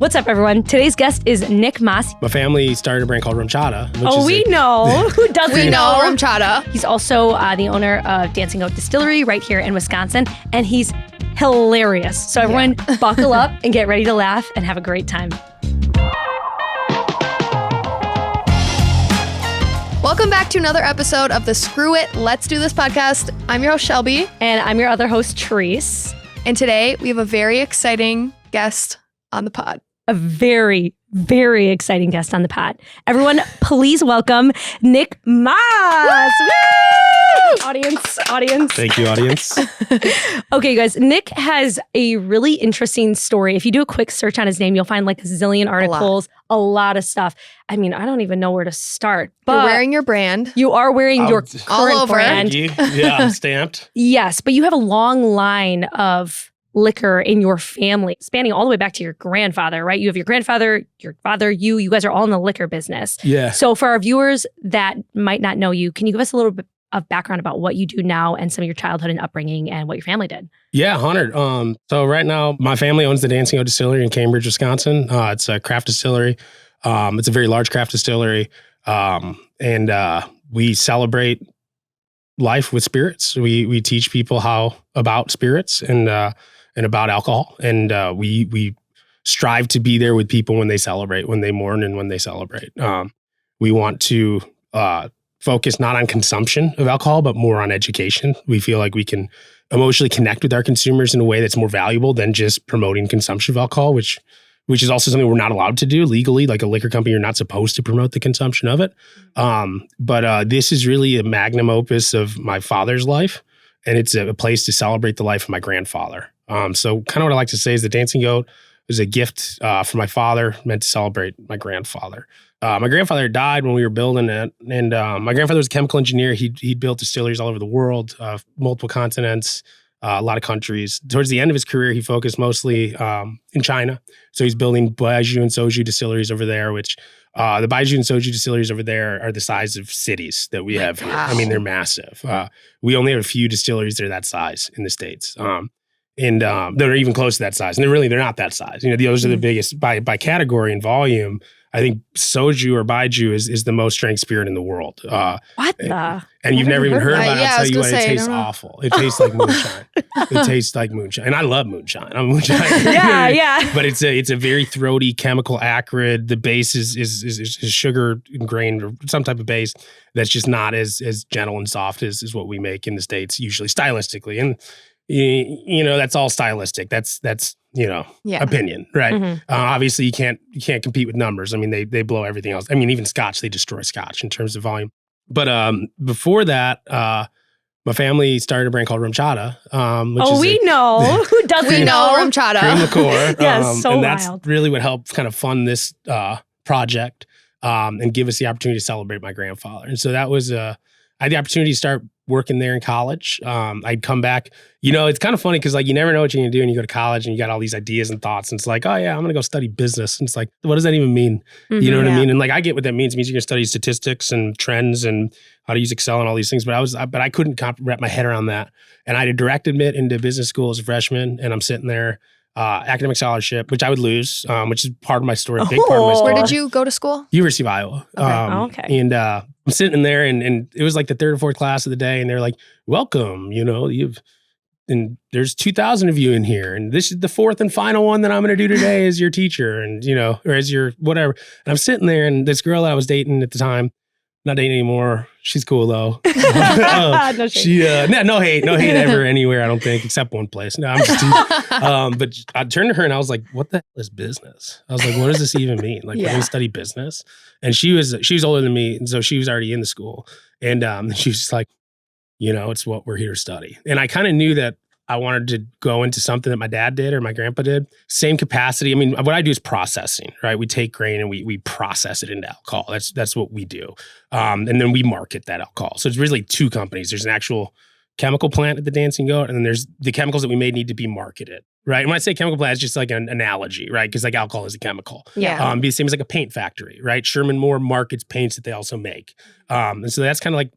What's up, everyone? Today's guest is Nick Maas. My family started a brand called RumChata. We know. Who doesn't We know RumChata. He's also the owner of Dancing Goat Distillery right here in Wisconsin, and he's hilarious. So everyone buckle up and get ready to laugh and have a great time. Welcome back to another episode of the Screw It, Let's Do This podcast. I'm your host, Shelby. And I'm your other host, Therese. And today we have a very exciting guest on the pod. A very, very exciting guest on the pod. Everyone, please welcome Nick Maas. Woo! Audience. Thank you, audience. Okay, guys, Nick has a really interesting story. If you do a quick search on his name, you'll find like a zillion articles, a lot of stuff. I mean, I don't even know where to start. But You're wearing your brand. You are wearing your current all over. brand. Yeah, stamped. Yes, but you have a long line of liquor in your family, spanning all the way back to your grandfather, right? You have your grandfather, your father, you guys are all in the liquor business. Yeah. So for our viewers that might not know you, can you give us a little bit of background about what you do now and some of your childhood and upbringing and what your family did? Yeah, honored. So right now, my family owns the Dancing Goat Distillery in Cambridge, Wisconsin. It's a craft distillery. It's a very large craft distillery. And we celebrate life with spirits. We teach people about spirits and about alcohol. And we strive to be there with people when they celebrate, when they mourn, and when they celebrate. We want to focus not on consumption of alcohol, but more on education. We feel like we can emotionally connect with our consumers in a way that's more valuable than just promoting consumption of alcohol, which is also something we're not allowed to do legally. Like a liquor company, you're not supposed to promote the consumption of it. But this is really a magnum opus of my father's life, and it's a place to celebrate the life of my grandfather. So kind of what I like to say is the Dancing Goat was a gift from my father meant to celebrate my grandfather. My grandfather died when we were building it, and my grandfather was a chemical engineer. He built distilleries all over the world, multiple continents, a lot of countries. Towards the end of his career, he focused mostly in China. So he's building baijiu and soju distilleries over there, which the baijiu and soju distilleries over there are the size of cities that we have here. I mean, they're massive. We only have a few distilleries that are that size in the States. And they're even close to that size. And they're not that size. You know, those are the biggest by category and volume. I think soju or baijiu is the most strength spirit in the world. What the? And you've never even heard about it. I'll tell you what, it tastes I don't know. awful. It tastes like moonshine. It tastes like moonshine. And I love moonshine. I'm a moonshine. Yeah. But it's a very throaty, chemical, acrid. The base is sugar ingrained or some type of base that's just not as gentle and soft as what we make in the States, usually stylistically. And you know, that's all stylistic. That's opinion, right? Mm-hmm. Obviously, you can't compete with numbers. I mean, they blow everything else. I mean, even Scotch, they destroy Scotch in terms of volume. But before that, my family started a brand called RumChata. We know. Who doesn't We know RumChata. Cream liqueur. Yes, so and that's wild. really what helped kind of fund this project and give us the opportunity to celebrate my grandfather. And so that was I had the opportunity to start working there in college. I'd come back. You know, it's kind of funny because like you never know what you're gonna do, and you go to college and you got all these ideas and thoughts, and it's like, oh yeah, I'm gonna go study business. And it's like, what does that even mean? You know what I mean? And like I get what that means. It means you're gonna study statistics and trends and how to use Excel and all these things. But I couldn't wrap my head around that. And I did direct admit into business school as a freshman, and I'm sitting there. Academic scholarship, which I would lose, which is part of my story, a big part of my story. Where did you go to school? University of Iowa. Okay. And I'm sitting there, and it was like the third or fourth class of the day, and they're like, "Welcome, you know, and there's 2,000 of you in here, and this is the fourth and final one that I'm going to do today as your teacher, and you know, or as your whatever." And I'm sitting there, and this girl that I was dating at the time. Not dating anymore. She's cool though. No shade. No hate ever anywhere. I don't think, except one place. No, I'm just teasing. But I turned to her and I was like, "What the hell is business?" I was like, "What does this even mean? Like, we're gonna study business?" And she was older than me, and so she was already in the school. And she was just like, "You know, it's what we're here to study." And I kind of knew that I wanted to go into something that my dad did or my grandpa did. Same capacity. I mean, what I do is processing, right? We take grain and we process it into alcohol. That's what we do. And then we market that alcohol. So it's really two companies. There's an actual chemical plant at the Dancing Goat, and then there's the chemicals that we made need to be marketed, right? And when I say chemical plant, it's just like an analogy, right? Because like alcohol is a chemical. Yeah. Be the same as like a paint factory, right? Sherman Moore markets paints that they also make. And so that's kind of like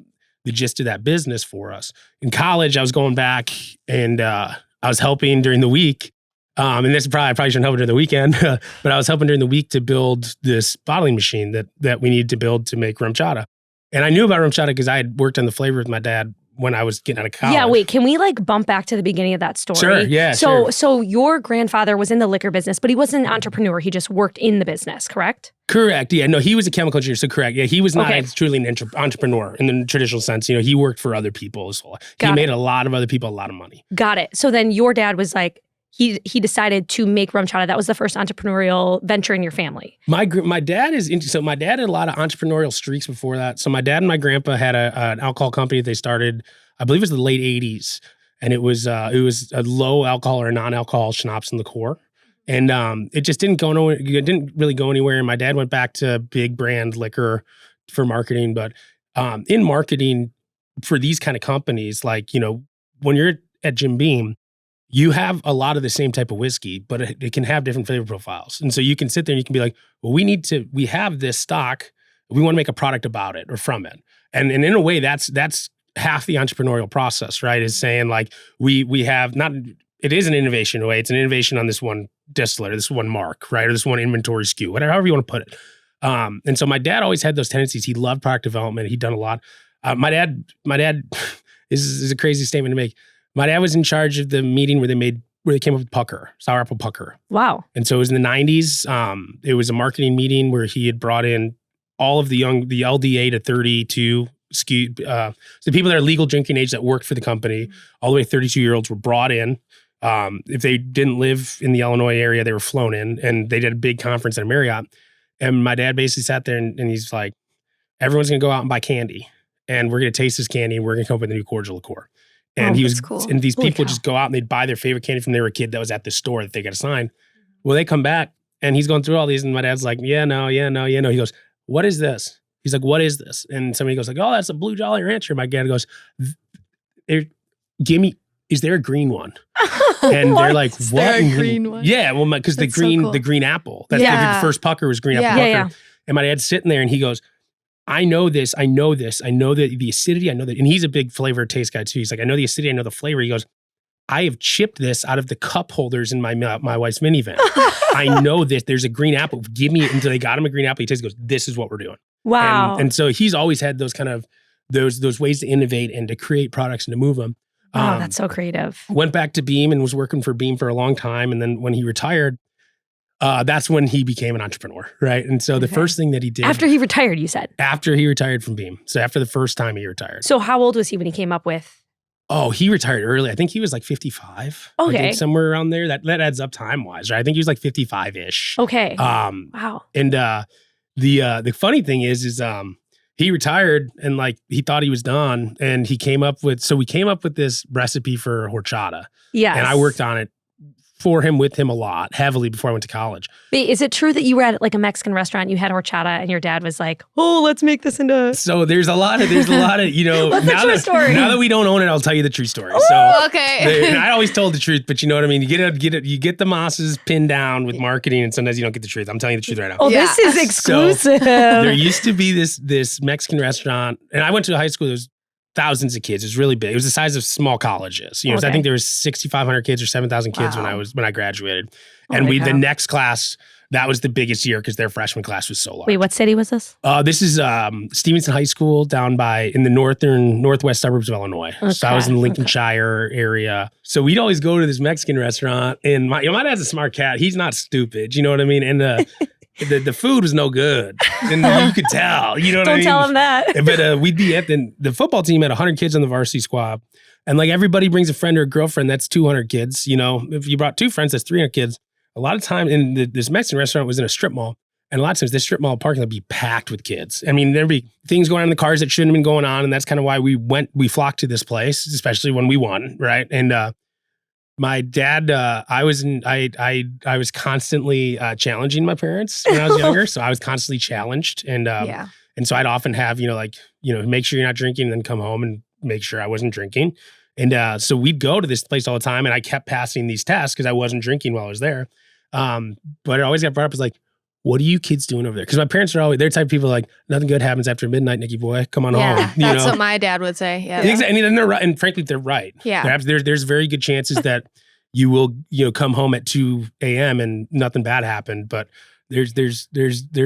the gist of that business for us. In college, I was going back and I was helping during the week And this I probably shouldn't help during the weekend, but I was helping during the week to build this bottling machine that we needed to build to make RumChata. And I knew about RumChata because I had worked on the flavor with my dad when I was getting out of college. Yeah, wait, can we like bump back to the beginning of that story? Sure, yeah, So your grandfather was in the liquor business, but he wasn't an entrepreneur. He just worked in the business, correct? Correct. Yeah, no, he was a chemical engineer, so correct. Yeah, he was not truly an entrepreneur in the traditional sense. He worked for other people as well. He made a lot of other people a lot of money. Got it. So then your dad was like, he decided to make RumChata. That was the first entrepreneurial venture in your family. My dad my dad had a lot of entrepreneurial streaks before that. So my dad and my grandpa had an alcohol company that they started, I believe it was the late 80s. And it was a low alcohol or non-alcohol schnapps and liqueur. And it just didn't go nowhere. It didn't really go anywhere. And my dad went back to big brand liquor for marketing. But in marketing for these kind of companies, like, when you're at Jim Beam, you have a lot of the same type of whiskey, but it can have different flavor profiles. And so you can sit there and you can be like, well, we have this stock. We want to make a product about it or from it. And in a way, that's half the entrepreneurial process, right? Is saying like, we have not, it is an innovation in a way. It's an innovation on this one distiller, this one mark, right? Or this one inventory SKU, whatever, however you want to put it. And so my dad always had those tendencies. He loved product development. He'd done a lot. My dad, this is a crazy statement to make. My dad was in charge of the meeting where they came up with pucker, sour apple pucker. Wow. And so it was in the 90s. It was a marketing meeting where he had brought in all of the LDA to 32 SKU, the people that are legal drinking age that worked for the company, all the way 32-year-olds were brought in. If they didn't live in the Illinois area, they were flown in, and they did a big conference at a Marriott. And my dad basically sat there and he's like, everyone's going to go out and buy candy, and we're going to taste this candy, and we're going to come up with a new cordial liqueur. And cool. And these people just go out and they'd buy their favorite candy from they were a kid that was at the store that they got assigned. Well, they come back and he's going through all these, and my dad's like, yeah, no. He goes, what is this? He's like, what is this? And somebody goes like, oh, that's a Blue Jolly Rancher. My dad goes, is there a green one? And they're like, what? Is there a green one? Yeah, well, because the green apple. That's the first pucker was green apple pucker. Yeah. And my dad's sitting there and he goes, I know this. I know the acidity. I know that. And he's a big flavor taste guy too. He's like, I know the acidity. I know the flavor. He goes, I have chipped this out of the cup holders in my wife's minivan. I know this. There's a green apple. Give me it. Until they got him a green apple. He tastes, goes, this is what we're doing. Wow. And so he's always had those kind of, those ways to innovate and to create products and to move them. Wow, that's so creative. Went back to Beam and was working for Beam for a long time. And then when he retired, that's when he became an entrepreneur, right? And so the first thing that he did— After he retired, you said? After he retired from Beam. So after the first time he retired. So how old was he when he came up with— Oh, he retired early. I think he was like 55. Okay. I think somewhere around there. That adds up time-wise, right? I think he was like 55-ish. Okay. Wow. And the funny thing is he retired and like he thought he was done, and we came up with this recipe for horchata. Yes. And I worked on it for him, with him a lot, heavily before I went to college. Wait, is it true that you were at like a Mexican restaurant, you had horchata, and your dad was like, oh, let's make this into— So there's a lot of, What's the true story? Now that we don't own it, I'll tell you the true story. So okay. And I always told the truth, but you know what I mean? You get the Maas's pinned down with marketing, and sometimes you don't get the truth. I'm telling you the truth right now. Oh, this is exclusive. So, there used to be this Mexican restaurant, and I went to a high school. There was thousands of kids. It was really big. It was the size of small colleges. So I think there was 6,500 kids or 7,000 kids when I graduated. And the next class, that was the biggest year because their freshman class was so large. Wait, what city was this? This is Stevenson High School down in the northwest suburbs of Illinois. Okay. So I was in the Lincolnshire area. So we'd always go to this Mexican restaurant, and my dad's a smart cat. He's not stupid. You know what I mean? And the food was no good, and you could tell. You know what I mean? Don't tell him that. But we'd be at the football team had 100 kids on the varsity squad, and like everybody brings a friend or a girlfriend. That's 200 kids. You know, if you brought two friends, that's 300 kids. A lot of time, this Mexican restaurant was in a strip mall, and a lot of times this strip mall parking lot would be packed with kids. I mean, there'd be things going on in the cars that shouldn't have been going on, and that's kind of why we flocked to this place, especially when we won, right? And my dad, I was constantly challenging my parents when I was younger. So I was constantly challenged. And so I'd often have, make sure you're not drinking, and then come home and make sure I wasn't drinking. And so we'd go to this place all the time, and I kept passing these tests because I wasn't drinking while I was there. But it always got brought up as like, what are you kids doing over there? Because my parents are they're the type of people like, nothing good happens after midnight, Nicky boy. Come on home. That's what my dad would say. Yeah. Exactly. And they're right. And frankly, they're right. Yeah. There's very good chances that you will, come home at 2 a.m. and nothing bad happened. But there's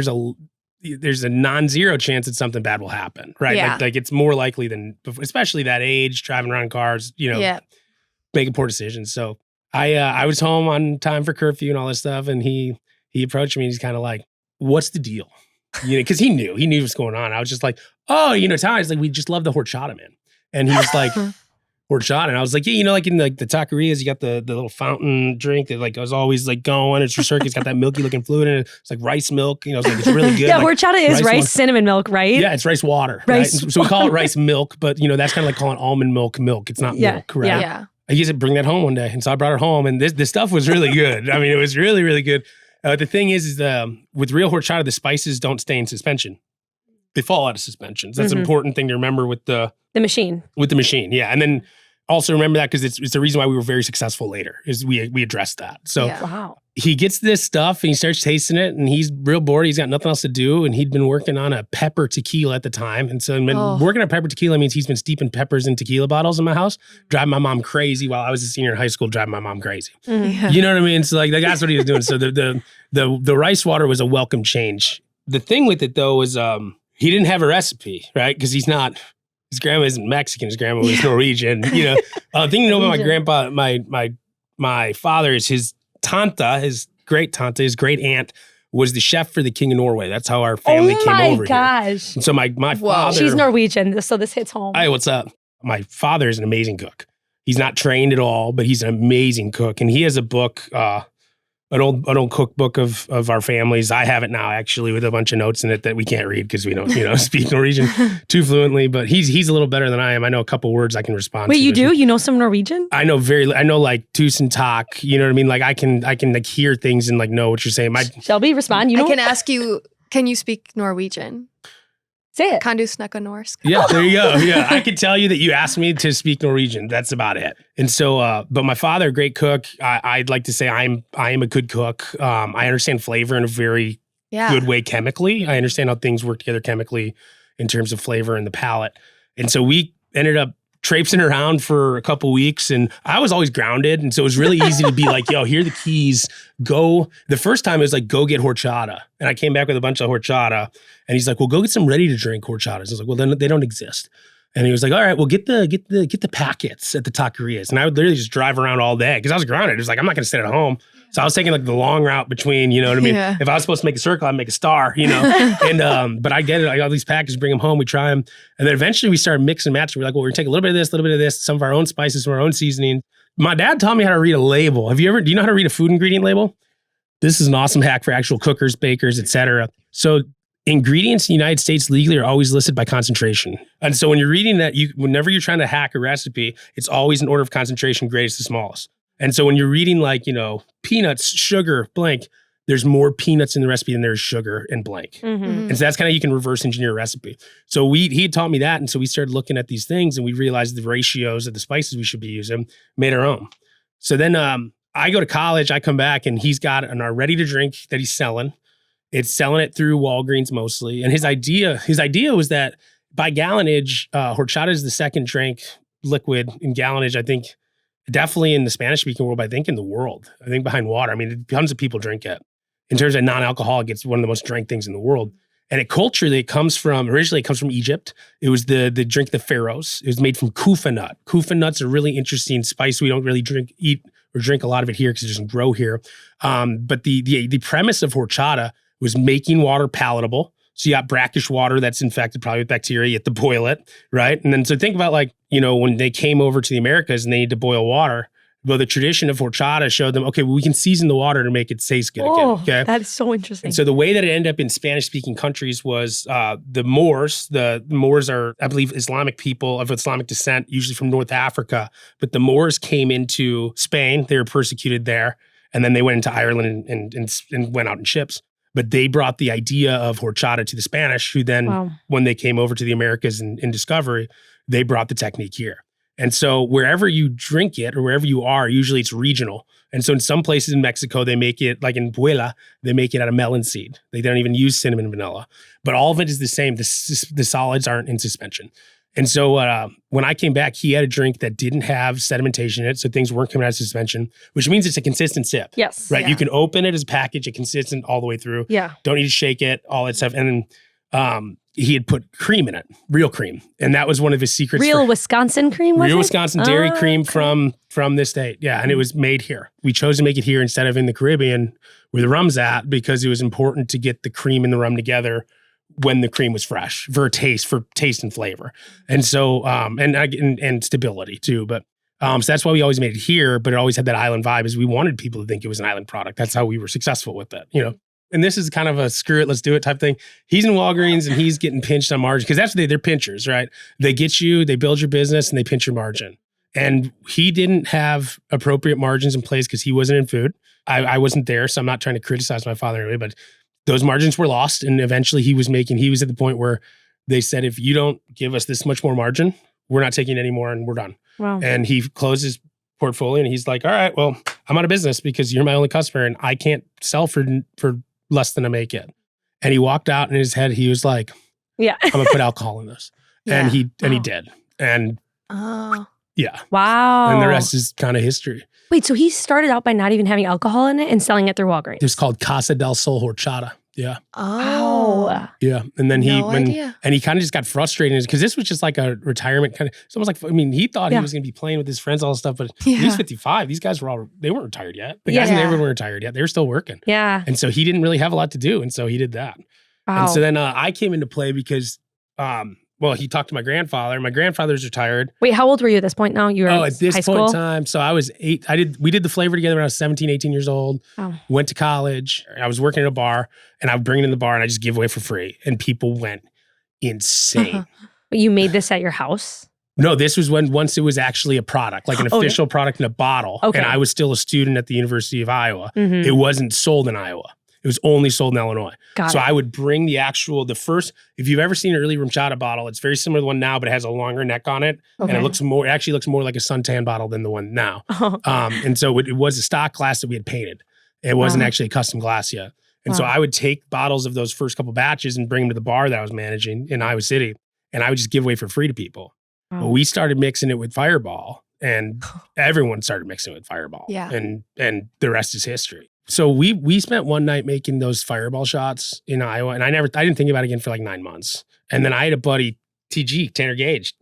a non-zero chance that something bad will happen, right? Yeah. Like it's more likely than, especially that age, driving around in cars, making poor decisions. So I was home on time for curfew and all this stuff, and he approached me and he's kind of like, "What's the deal?" Because he knew what's going on. I was just like, "Oh, Ty's like, we just love the horchata, man." And he was like, "Horchata," and I was like, "Yeah, like in the taquerias, you got the little fountain drink that like was always like going. It's for circuit. It's got that milky looking fluid in it. It's like rice milk. It's like it's really good. Yeah, like, horchata is rice cinnamon milk, right? Yeah, it's rice water. Rice. Right? So we call it rice milk, but that's kind of like calling almond milk. It's not milk, right? Yeah. I used to bring that home one day, and so I brought it home, and this stuff was really good. I mean, it was really, really good. The thing is with real horchata, the spices don't stay in suspension. They fall out of suspensions. That's an important thing to remember with the machine. With the machine, yeah. And then also remember that because it's the reason why we were very successful later is we addressed that. So Wow. He gets this stuff and he starts tasting it and he's real bored. He's got nothing else to do. And he'd been working on a pepper tequila at the time. And so working on pepper tequila means he's been steeping peppers in tequila bottles in my house, driving my mom crazy while I was a senior in high school, driving my mom crazy. Yeah. You know what I mean? So like that's what he was doing. So the rice water was a welcome change. The thing with it though was he didn't have a recipe, right? Because his grandma isn't Mexican, his grandma was Norwegian. The thing you know about my grandpa, my father is his tanta, his great aunt, was the chef for the King of Norway. That's how our family came over here. Oh my gosh. And so my father... She's Norwegian, so this hits home. Hey, what's up? My father is an amazing cook. He's not trained at all, but he's an amazing cook. And he has a book, an old cookbook of our families. I have it now, actually, with a bunch of notes in it that we can't read because we don't, speak Norwegian too fluently. But he's a little better than I am. I know a couple words I can respond to. Wait, you do? You know some Norwegian? I know like tusen tak. You know what I mean? Like I can like hear things and like know what you're saying. Shelby, respond. I can ask you, can you speak Norwegian? Say it. Kan du snakke norsk? Yeah, there you go. Yeah, I could tell you that you asked me to speak Norwegian. That's about it. And so, but my father, great cook. I'd like to say I am a good cook. I understand flavor in a very good way chemically. I understand how things work together chemically in terms of flavor and the palate. And so we ended up traipsing around for a couple weeks, and I was always grounded. And so it was really easy to be like, yo, here are the keys. Go. The first time it was like, go get horchata. And I came back with a bunch of horchata. And he's like, well, go get some ready to drink horchatas. I was like, well, then they don't exist. And he was like, all right, well, get the packets at the taquerias. And I would literally just drive around all day because I was grounded. It was like, I'm not going to sit at home. So I was taking like the long route between, you know what I mean? Yeah. If I was supposed to make a circle, I'd make a star, And, but I get it. I got all these packages, bring them home, we try them. And then eventually we started mixing and matching. We're like, well, we're going to take a little bit of this, some of our own spices, some of our own seasoning. My dad taught me how to read a label. Do you know how to read a food ingredient label? This is an awesome hack for actual cookers, bakers, etc. So ingredients in the United States legally are always listed by concentration. And so when you're reading that, whenever you're trying to hack a recipe, it's always in order of concentration, greatest to smallest. And so when you're reading like, peanuts, sugar, blank, there's more peanuts in the recipe than there's sugar and blank. Mm-hmm. And so that's kind of, you can reverse engineer a recipe. So he had taught me that. And so we started looking at these things and we realized the ratios of the spices we should be using, made our own. So then I go to college, I come back and he's got our ready to drink that he's selling. It's selling it through Walgreens mostly. And his idea was that by gallonage, horchata is the second drink liquid in gallonage, I think, definitely in the Spanish-speaking world, but I think in the world. I think behind water. I mean, tons of people drink it. In terms of non-alcoholic, it's one of the most drank things in the world. And originally it comes from Egypt. It was the drink the pharaohs. It was made from kufa nut. Kufa nuts are a really interesting spice. We don't really eat or drink a lot of it here because it doesn't grow here. But the premise of horchata was making water palatable. So you got brackish water that's infected probably with bacteria. You have to boil it, right? And then so think about when they came over to the Americas and they need to boil water. Well, the tradition of horchata showed them, okay, well, we can season the water to make it taste good again. Okay, that's so interesting. And so the way that it ended up in Spanish-speaking countries was the Moors. The Moors are, I believe, Islamic people of Islamic descent, usually from North Africa. But the Moors came into Spain. They were persecuted there. And then they went into Ireland and went out in ships. But they brought the idea of horchata to the Spanish, who then, when they came over to the Americas in Discovery, they brought the technique here. And so wherever you drink it or wherever you are, usually it's regional. And so in some places in Mexico, they make it, like in Puebla, they make it out of melon seed. They don't even use cinnamon and vanilla. But all of it is the same. The solids aren't in suspension. And so when I came back, he had a drink that didn't have sedimentation in it. So things weren't coming out of suspension, which means it's a consistent sip. Yes. Right. Yeah. You can open it as a package, it's consistent all the way through. Yeah. Don't need to shake it, all that stuff. And then he had put cream in it, real cream. And that was one of his secrets. Real Wisconsin cream, was it? Real Wisconsin dairy cream from this state. Yeah. And it was made here. We chose to make it here instead of in the Caribbean where the rum's at, because it was important to get the cream and the rum together when the cream was fresh for taste and flavor. And so, and stability too. But so that's why we always made it here, but it always had that island vibe, is we wanted people to think it was an island product. That's how we were successful with it, you know? And this is kind of a screw it, let's do it type thing. He's in Walgreens and he's getting pinched on margin, because that's what they're pinchers, right? They get you, they build your business, and they pinch your margin. And he didn't have appropriate margins in place because he wasn't in food. I wasn't there, so I'm not trying to criticize my father anyway, but those margins were lost. And eventually he was at the point where they said, if you don't give us this much more margin, we're not taking any more and we're done. Wow. And he closed his portfolio and he's like, all right, well, I'm out of business because you're my only customer and I can't sell for less than I make it. And he walked out, in his head, he was like, yeah, I'm gonna put alcohol in this. And he did. And yeah. Wow. And the rest is kind of history. Wait, so he started out by not even having alcohol in it and selling it through Walgreens? It was called Casa del Sol Horchata. Yeah. Oh. Yeah. And then he idea. And he kind of just got frustrated because this was just like a retirement kind of, it's almost like, I mean, he thought he was going to be playing with his friends, all this stuff, but he's 55. These guys they weren't retired yet. The guys in the neighborhood weren't retired yet. They were still working. Yeah. And so he didn't really have a lot to do. And so he did that. Wow. And so then I came into play because, he talked to my grandfather. My grandfather's retired. Wait, how old were you at this point now? You were in at this high point school? in time. So I was 8. We did the flavor together when I was 17, 18 years old. Oh. Went to college. I was working at a bar and I would bring it in the bar and I just give away for free. And people went insane. But you made this at your house? No, this was once it was actually a product, like an official product in a bottle. Okay. And I was still a student at the University of Iowa. Mhm. It wasn't sold in Iowa. It was only sold in Illinois. Got So it. I would bring the first, if you've ever seen an early RumChata bottle, it's very similar to the one now, but it has a longer neck on it. Okay. And it actually looks more like a suntan bottle than the one now. Oh. And so it was a stock glass that we had painted. It wasn't Wow. actually a custom glass yet. And so Wow. I would take bottles of those first couple batches and bring them to the bar that I was managing in Iowa City. And I would just give away for free to people. Wow. But we started mixing it with Fireball, and everyone started mixing it with Fireball. Yeah. And the rest is history. So we spent one night making those Fireball shots in Iowa, and I didn't think about it again for like 9 months. And then I had a buddy, TG, Tanner Gage.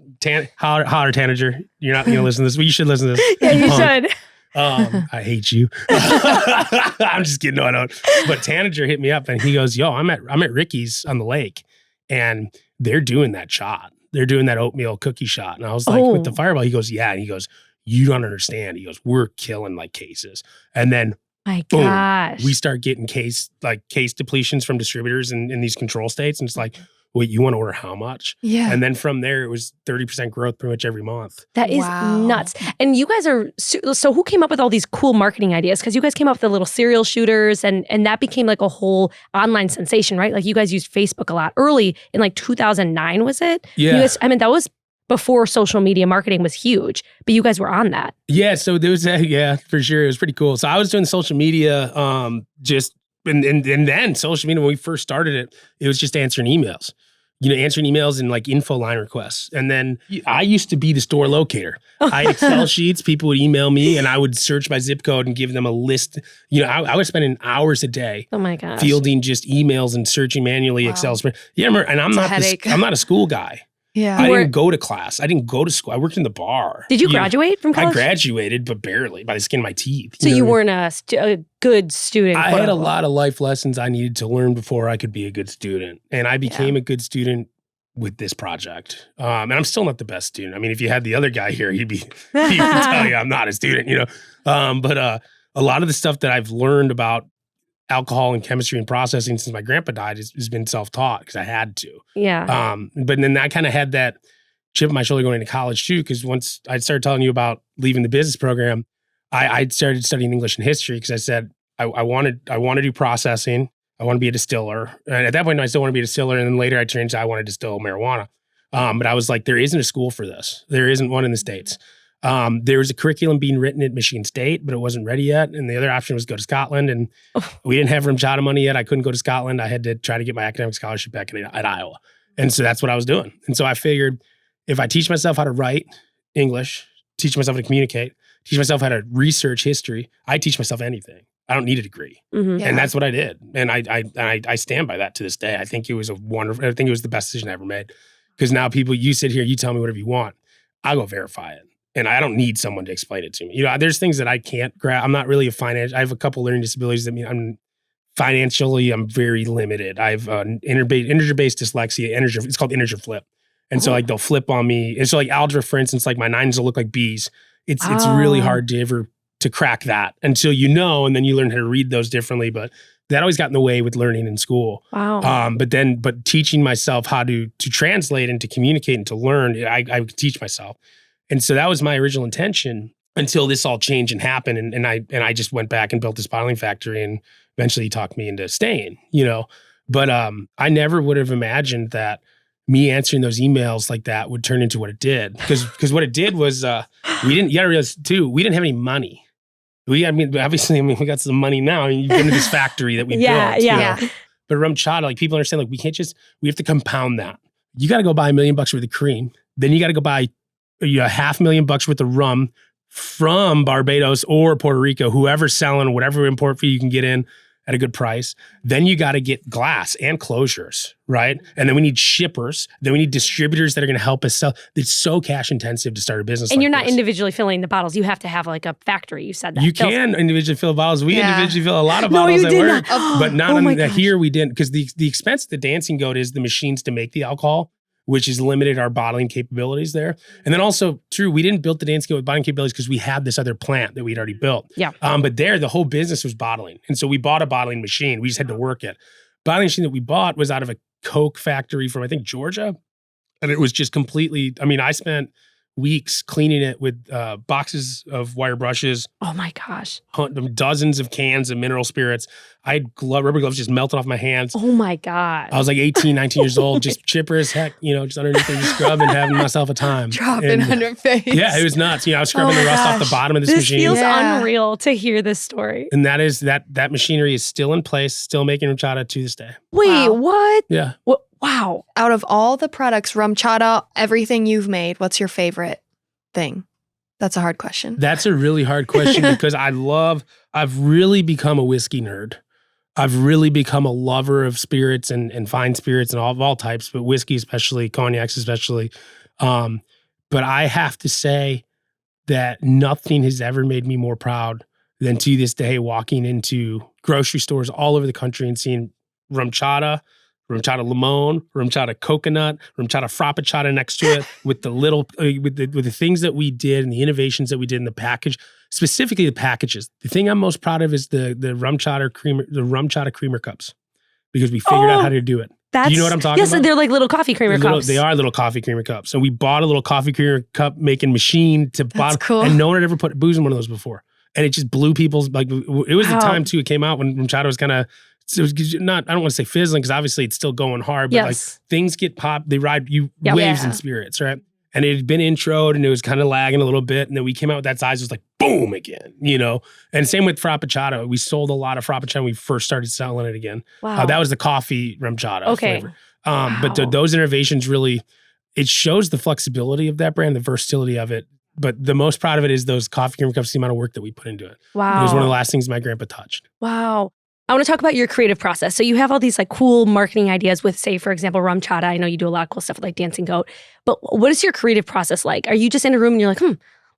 Holler, Tanager. You're not going to listen to this, but you should listen to this. Yeah, you should. I hate you. I'm just kidding. No, I don't. But Tanager hit me up and he goes, yo, I'm at Ricky's on the lake and they're doing that shot. They're doing that oatmeal cookie shot. And I was like, with the Fireball, he goes, yeah. And he goes, you don't understand. He goes, we're killing like cases. And then My boom, gosh. we start getting case depletions from distributors in these control states. And it's like, wait, you want to order how much? Yeah. And then from there, it was 30% growth pretty much every month. That is Wow. nuts. And you guys are, so who came up with all these cool marketing ideas? Because you guys came up with the little serial shooters and that became like a whole online sensation, right? Like you guys used Facebook a lot early in like 2009, was it? Yeah. You guys, I mean, that was before social media marketing was huge, but you guys were on that. Yeah, so there was for sure. It was pretty cool. So I was doing social media, and then social media, when we first started it was just answering emails. Answering emails and like info line requests. And then I used to be the store locator. I had Excel sheets. People would email me and I would search by zip code and give them a list. I was spending hours a day Oh my gosh. fielding just emails and searching manually Excel spread. Yeah, and I'm not a school guy. Yeah. I didn't go to class. I didn't go to school. I worked in the bar. Did you graduate from college? I graduated, but barely, by the skin of my teeth. So know you what I mean? weren't a good student. I quote had a unquote. lot of life lessons I needed to learn before I could be a good student. And I became a good student with this project. And I'm still not the best student. I mean, if you had the other guy here, he would tell you I'm not a student, But a lot of the stuff that I've learned about alcohol and chemistry and processing since my grandpa died has been self-taught because I had to. Yeah. But then I kind of had that chip on my shoulder going to college too, because once I started telling you about leaving the business program, I started studying English and history because I said I want to do processing. I want to be a distiller. And at that point, I still want to be a distiller. And then later I changed, I want to distill marijuana. But I was like, there isn't a school for this. There isn't one in the States. There was a curriculum being written at Michigan State, but it wasn't ready yet. And the other option was go to Scotland. And we didn't have RumChata money yet. I couldn't go to Scotland. I had to try to get my academic scholarship back at Iowa. And so that's what I was doing. And so I figured if I teach myself how to write English, teach myself how to communicate, teach myself how to research history, I teach myself anything. I don't need a degree. Mhm. Yeah. And that's what I did. And I stand by that to this day. I think it was I think it was the best decision I ever made. Because now you sit here, you tell me whatever you want. I'll go verify it. And I don't need someone to explain it to me. There's things that I can't grab. I'm not really I have a couple learning disabilities that mean I'm very limited. I have integer-based dyslexia, it's called integer flip. And so like they'll flip on me. And so like algebra, for instance, like my 9s will look like B's. It's really hard to crack that until and then you learn how to read those differently. But that always got in the way with learning in school. Wow. But teaching myself how to translate and to communicate and to learn, I could teach myself. And so that was my original intention until this all changed and happened. And I just went back and built this bottling factory, and eventually he talked me into staying, But I never would have imagined that me answering those emails like that would turn into what it did. Because what it did was you gotta realize too, we didn't have any money. Obviously, we got some money now. You've been to this factory that we built. Yeah. But RumChata, like people understand, like we have to compound that. You got to go buy $1 million worth of cream. Then you got to go buy $500,000 worth of rum from Barbados or Puerto Rico, whoever's selling whatever import fee you can get in at a good price. Then you got to get glass and closures, right? And then we need shippers. Then we need distributors that are going to help us sell. It's so cash intensive to start a business. And like you're not this. individually filling the bottles. You have to have like a factory. You said that. You can individually fill bottles. We individually fill a lot of No, bottles you at did work. not. But not Oh my on gosh. here we didn't, because the expense of the Dancing Goat is the machines to make the alcohol, which has limited our bottling capabilities there. And then also, true, we didn't build the Dancing Goat with bottling capabilities because we had this other plant that we'd already built. Yeah. But there, the whole business was bottling. And so we bought a bottling machine. We just had to work it. Bottling machine that we bought was out of a Coke factory from, I think, Georgia. And it was just completely, I spent weeks cleaning it with boxes of wire brushes, Oh my gosh. dozens of cans of mineral spirits. I had rubber gloves just melting off my hands. Oh my God. I was like 18, 19 years old, just chipper as heck, just underneath there, just scrubbing, having myself a time. Dropping And, on your face. yeah, it was nuts. I was scrubbing Oh the my rust off gosh. the bottom of this This machine. feels Yeah. unreal to hear this story. And that machinery is still in place, still making RumChata to this day. Wait, Wow. what? Yeah. Wow. Out of all the products, RumChata, everything you've made, what's your favorite thing? That's a hard question. That's a really hard question because I've really become a whiskey nerd. I've really become a lover of spirits and fine spirits and all types, but whiskey especially, cognacs especially. But I have to say that nothing has ever made me more proud than to this day walking into grocery stores all over the country and seeing RumChata limon, RumChata coconut, RumChata frappuccino next to it with the little with the things that we did and the innovations that we did in the package, specifically the packages. The thing I'm most proud of is the RumChata creamer cups, because we figured out how to do it. That's, Do you know what I'm talking yes, about? they're like little coffee creamer cups. They are little coffee creamer cups. So we bought a little coffee creamer cup making machine to bottle, cool. and no one had ever put booze in one of those before. And it just blew people's, like, it was the Wow. time too, it came out when RumChata was kind of, it was not, I don't want to say fizzling, because obviously it's still going hard, but like Yes. things get popped, they ride you Yep. waves Yeah. and spirits, right? And it had been introed and it was kind of lagging a little bit. And then we came out with that size, it was like boom again, And same with frappuccino. We sold a lot of frappuccino when we first started selling it again. Wow. That was the coffee RumChata Okay. flavor. Wow. But those innovations really, it shows the flexibility of that brand, the versatility of it. But the most proud of it is those coffee creamer cups, the amount of work that we put into it. Wow. It was one of the last things my grandpa touched. Wow. I want to talk about your creative process. So you have all these like cool marketing ideas with, say, for example, RumChata. I know you do a lot of cool stuff with like Dancing Goat. But what is your creative process like? Are you just in a room and you're like,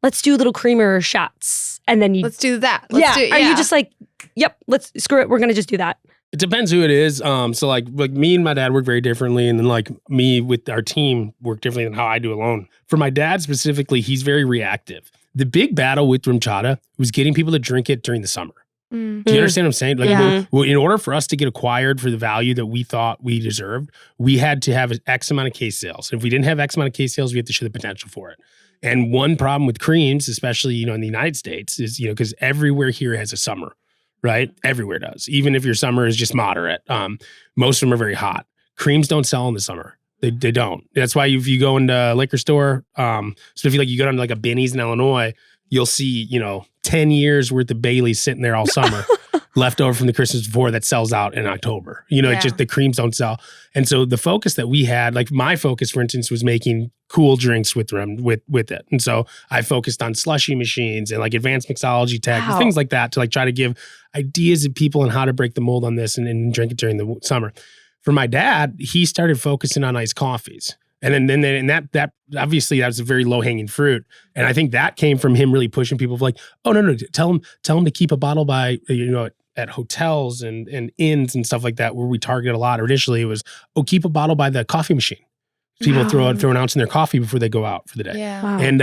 let's do little creamer shots, and then you Let's do that. Are you just like, yep, let's screw it, we're gonna just do that? It depends who it is. So like me and my dad work very differently, and then like me with our team work differently than how I do alone. For my dad specifically, he's very reactive. The big battle with RumChata was getting people to drink it during the summer. Mm. Do you understand what I'm saying? Like, Yeah. well, in order for us to get acquired for the value that we thought we deserved, we had to have X amount of case sales. If we didn't have X amount of case sales, we had to show the potential for it. And one problem with creams, especially, in the United States, is, because everywhere here has a summer, right? Everywhere does. Even if your summer is just moderate. Most of them are very hot. Creams don't sell in the summer. They don't. That's why if you go into a liquor store, so if you go down to like a Benny's in Illinois, you'll see, 10 years worth of Baileys sitting there all summer. left over from the Christmas before that sells out in October. You know, Yeah. it's just the creams don't sell. And so the focus that we had, like my focus, for instance, was making cool drinks with it. And so I focused on slushy machines and like advanced mixology tech, Wow. things like that to like try to give ideas of people on how to break the mold on this and drink it during the summer. For my dad, he started focusing on iced coffees. And then that obviously that was a very low hanging fruit. And I think that came from him really pushing people like, oh, no, tell him to keep a bottle by, at hotels and inns and stuff like that, where we target a lot. Or initially it was, keep a bottle by the coffee machine. People throw an ounce in their coffee before they go out for the day. Yeah. Wow. And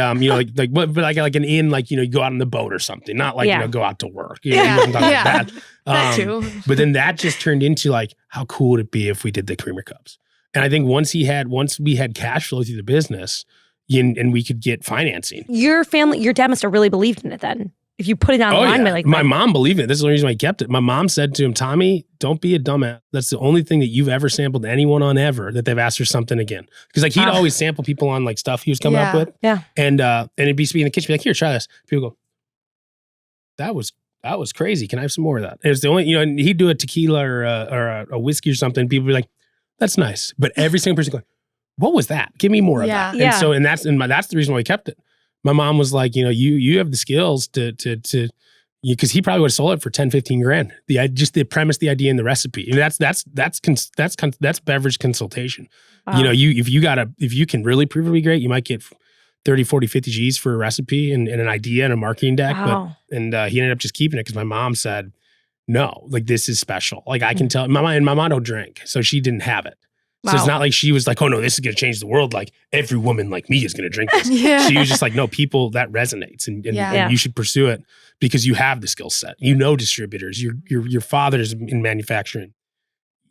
but like an inn, like, you go out on the boat or something, not like, go out to work. You Yeah. wasn't talking Yeah. about that. That too. But then that just turned into like, how cool would it be if we did the creamer cups? And I think once we had cash flow through the business and we could get financing. Your dad must have really believed in it then. If you put it online, like my mom believed it. This is the only reason why I kept it. My mom said to him, Tommy, don't be a dumbass. That's the only thing that you've ever sampled anyone on ever that they've asked for something again. Because like he'd always sample people on like stuff he was coming up with. Yeah. And it'd be in the kitchen, be like, here, try this. People go, that was crazy. Can I have some more of that? It was the only, and he'd do a tequila or a whiskey or something. People would be like, that's nice. But every single person going, what was that? Give me more of that. Yeah. And so, that's the reason why we kept it. My mom was like, you have the skills to because he probably would have sold it for 10, 15 grand. Just the premise, the idea, and the recipe. And that's beverage consultation. Wow. If you can really prove it to be great, you might get 30, 40, 50 G's for a recipe and an idea and a marketing deck. Wow. He ended up just keeping it because my mom said, no, like this is special. Like I can tell my mom don't drink, so she didn't have it. So it's not like she was like, oh no, this is going to change the world. Like every woman like me is going to drink this. Yeah. She was just like, no, people, that resonates and you should pursue it because you have the skill set. Distributors. Your father's in manufacturing.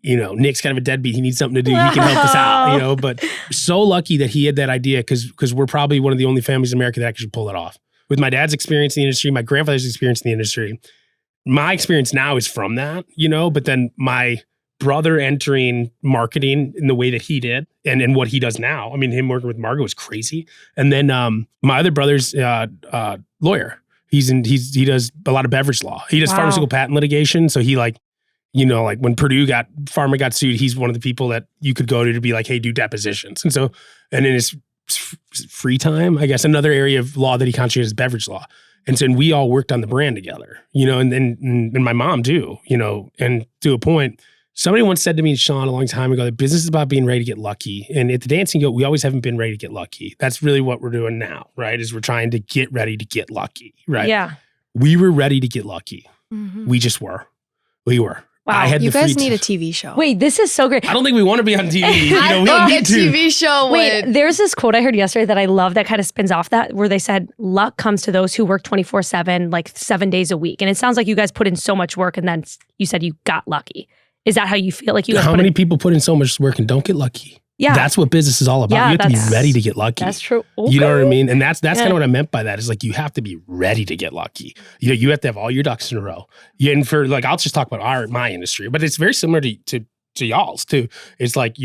Nick's kind of a deadbeat. He needs something to do. He can help us out. But so lucky that he had that idea because we're probably one of the only families in America that actually pull it off. With my dad's experience in the industry, my grandfather's experience in the industry, my experience now is from that, but then my brother entering marketing in the way that he did and what he does now. I mean, him working with Margo was crazy. And then my other brother's lawyer. He does a lot of beverage law. He does pharmaceutical patent litigation. So he like when Pharma got sued, he's one of the people that you could go to be like, hey, do depositions. And in his free time, I guess another area of law that he concentrated is beverage law. And so we all worked on the brand together, and my mom too, and to a point, somebody once said to me, Sean, a long time ago, that business is about being ready to get lucky. And at the Dancing Goat, we always haven't been ready to get lucky. That's really what we're doing now, right? Is we're trying to get ready to get lucky, right? Yeah. We were ready to get lucky. Mm-hmm. We just were. We were. Wow. I had You the guys free need a TV show. Wait, this is so great. I don't think we want to be on TV. We I don't think a need to. TV show Wait, would. there's this quote I heard yesterday that I love that kind of spins off that, where they said, luck comes to those who work 24/7, like 7 days a week. And it sounds like you guys put in so much work and then you said you got lucky. Is that how you feel? Like you guys How many people put in so much work and don't get lucky? Yeah. That's what business is all about. Yeah, You have to be that's- ready to get lucky. That's true. You know what I mean? And that's Yeah. kind of what I meant by that is like, you have to be ready to get lucky. You have to have all your ducks in a row. And for like, I'll just talk about my industry, but it's very similar to y'all's too. It's like,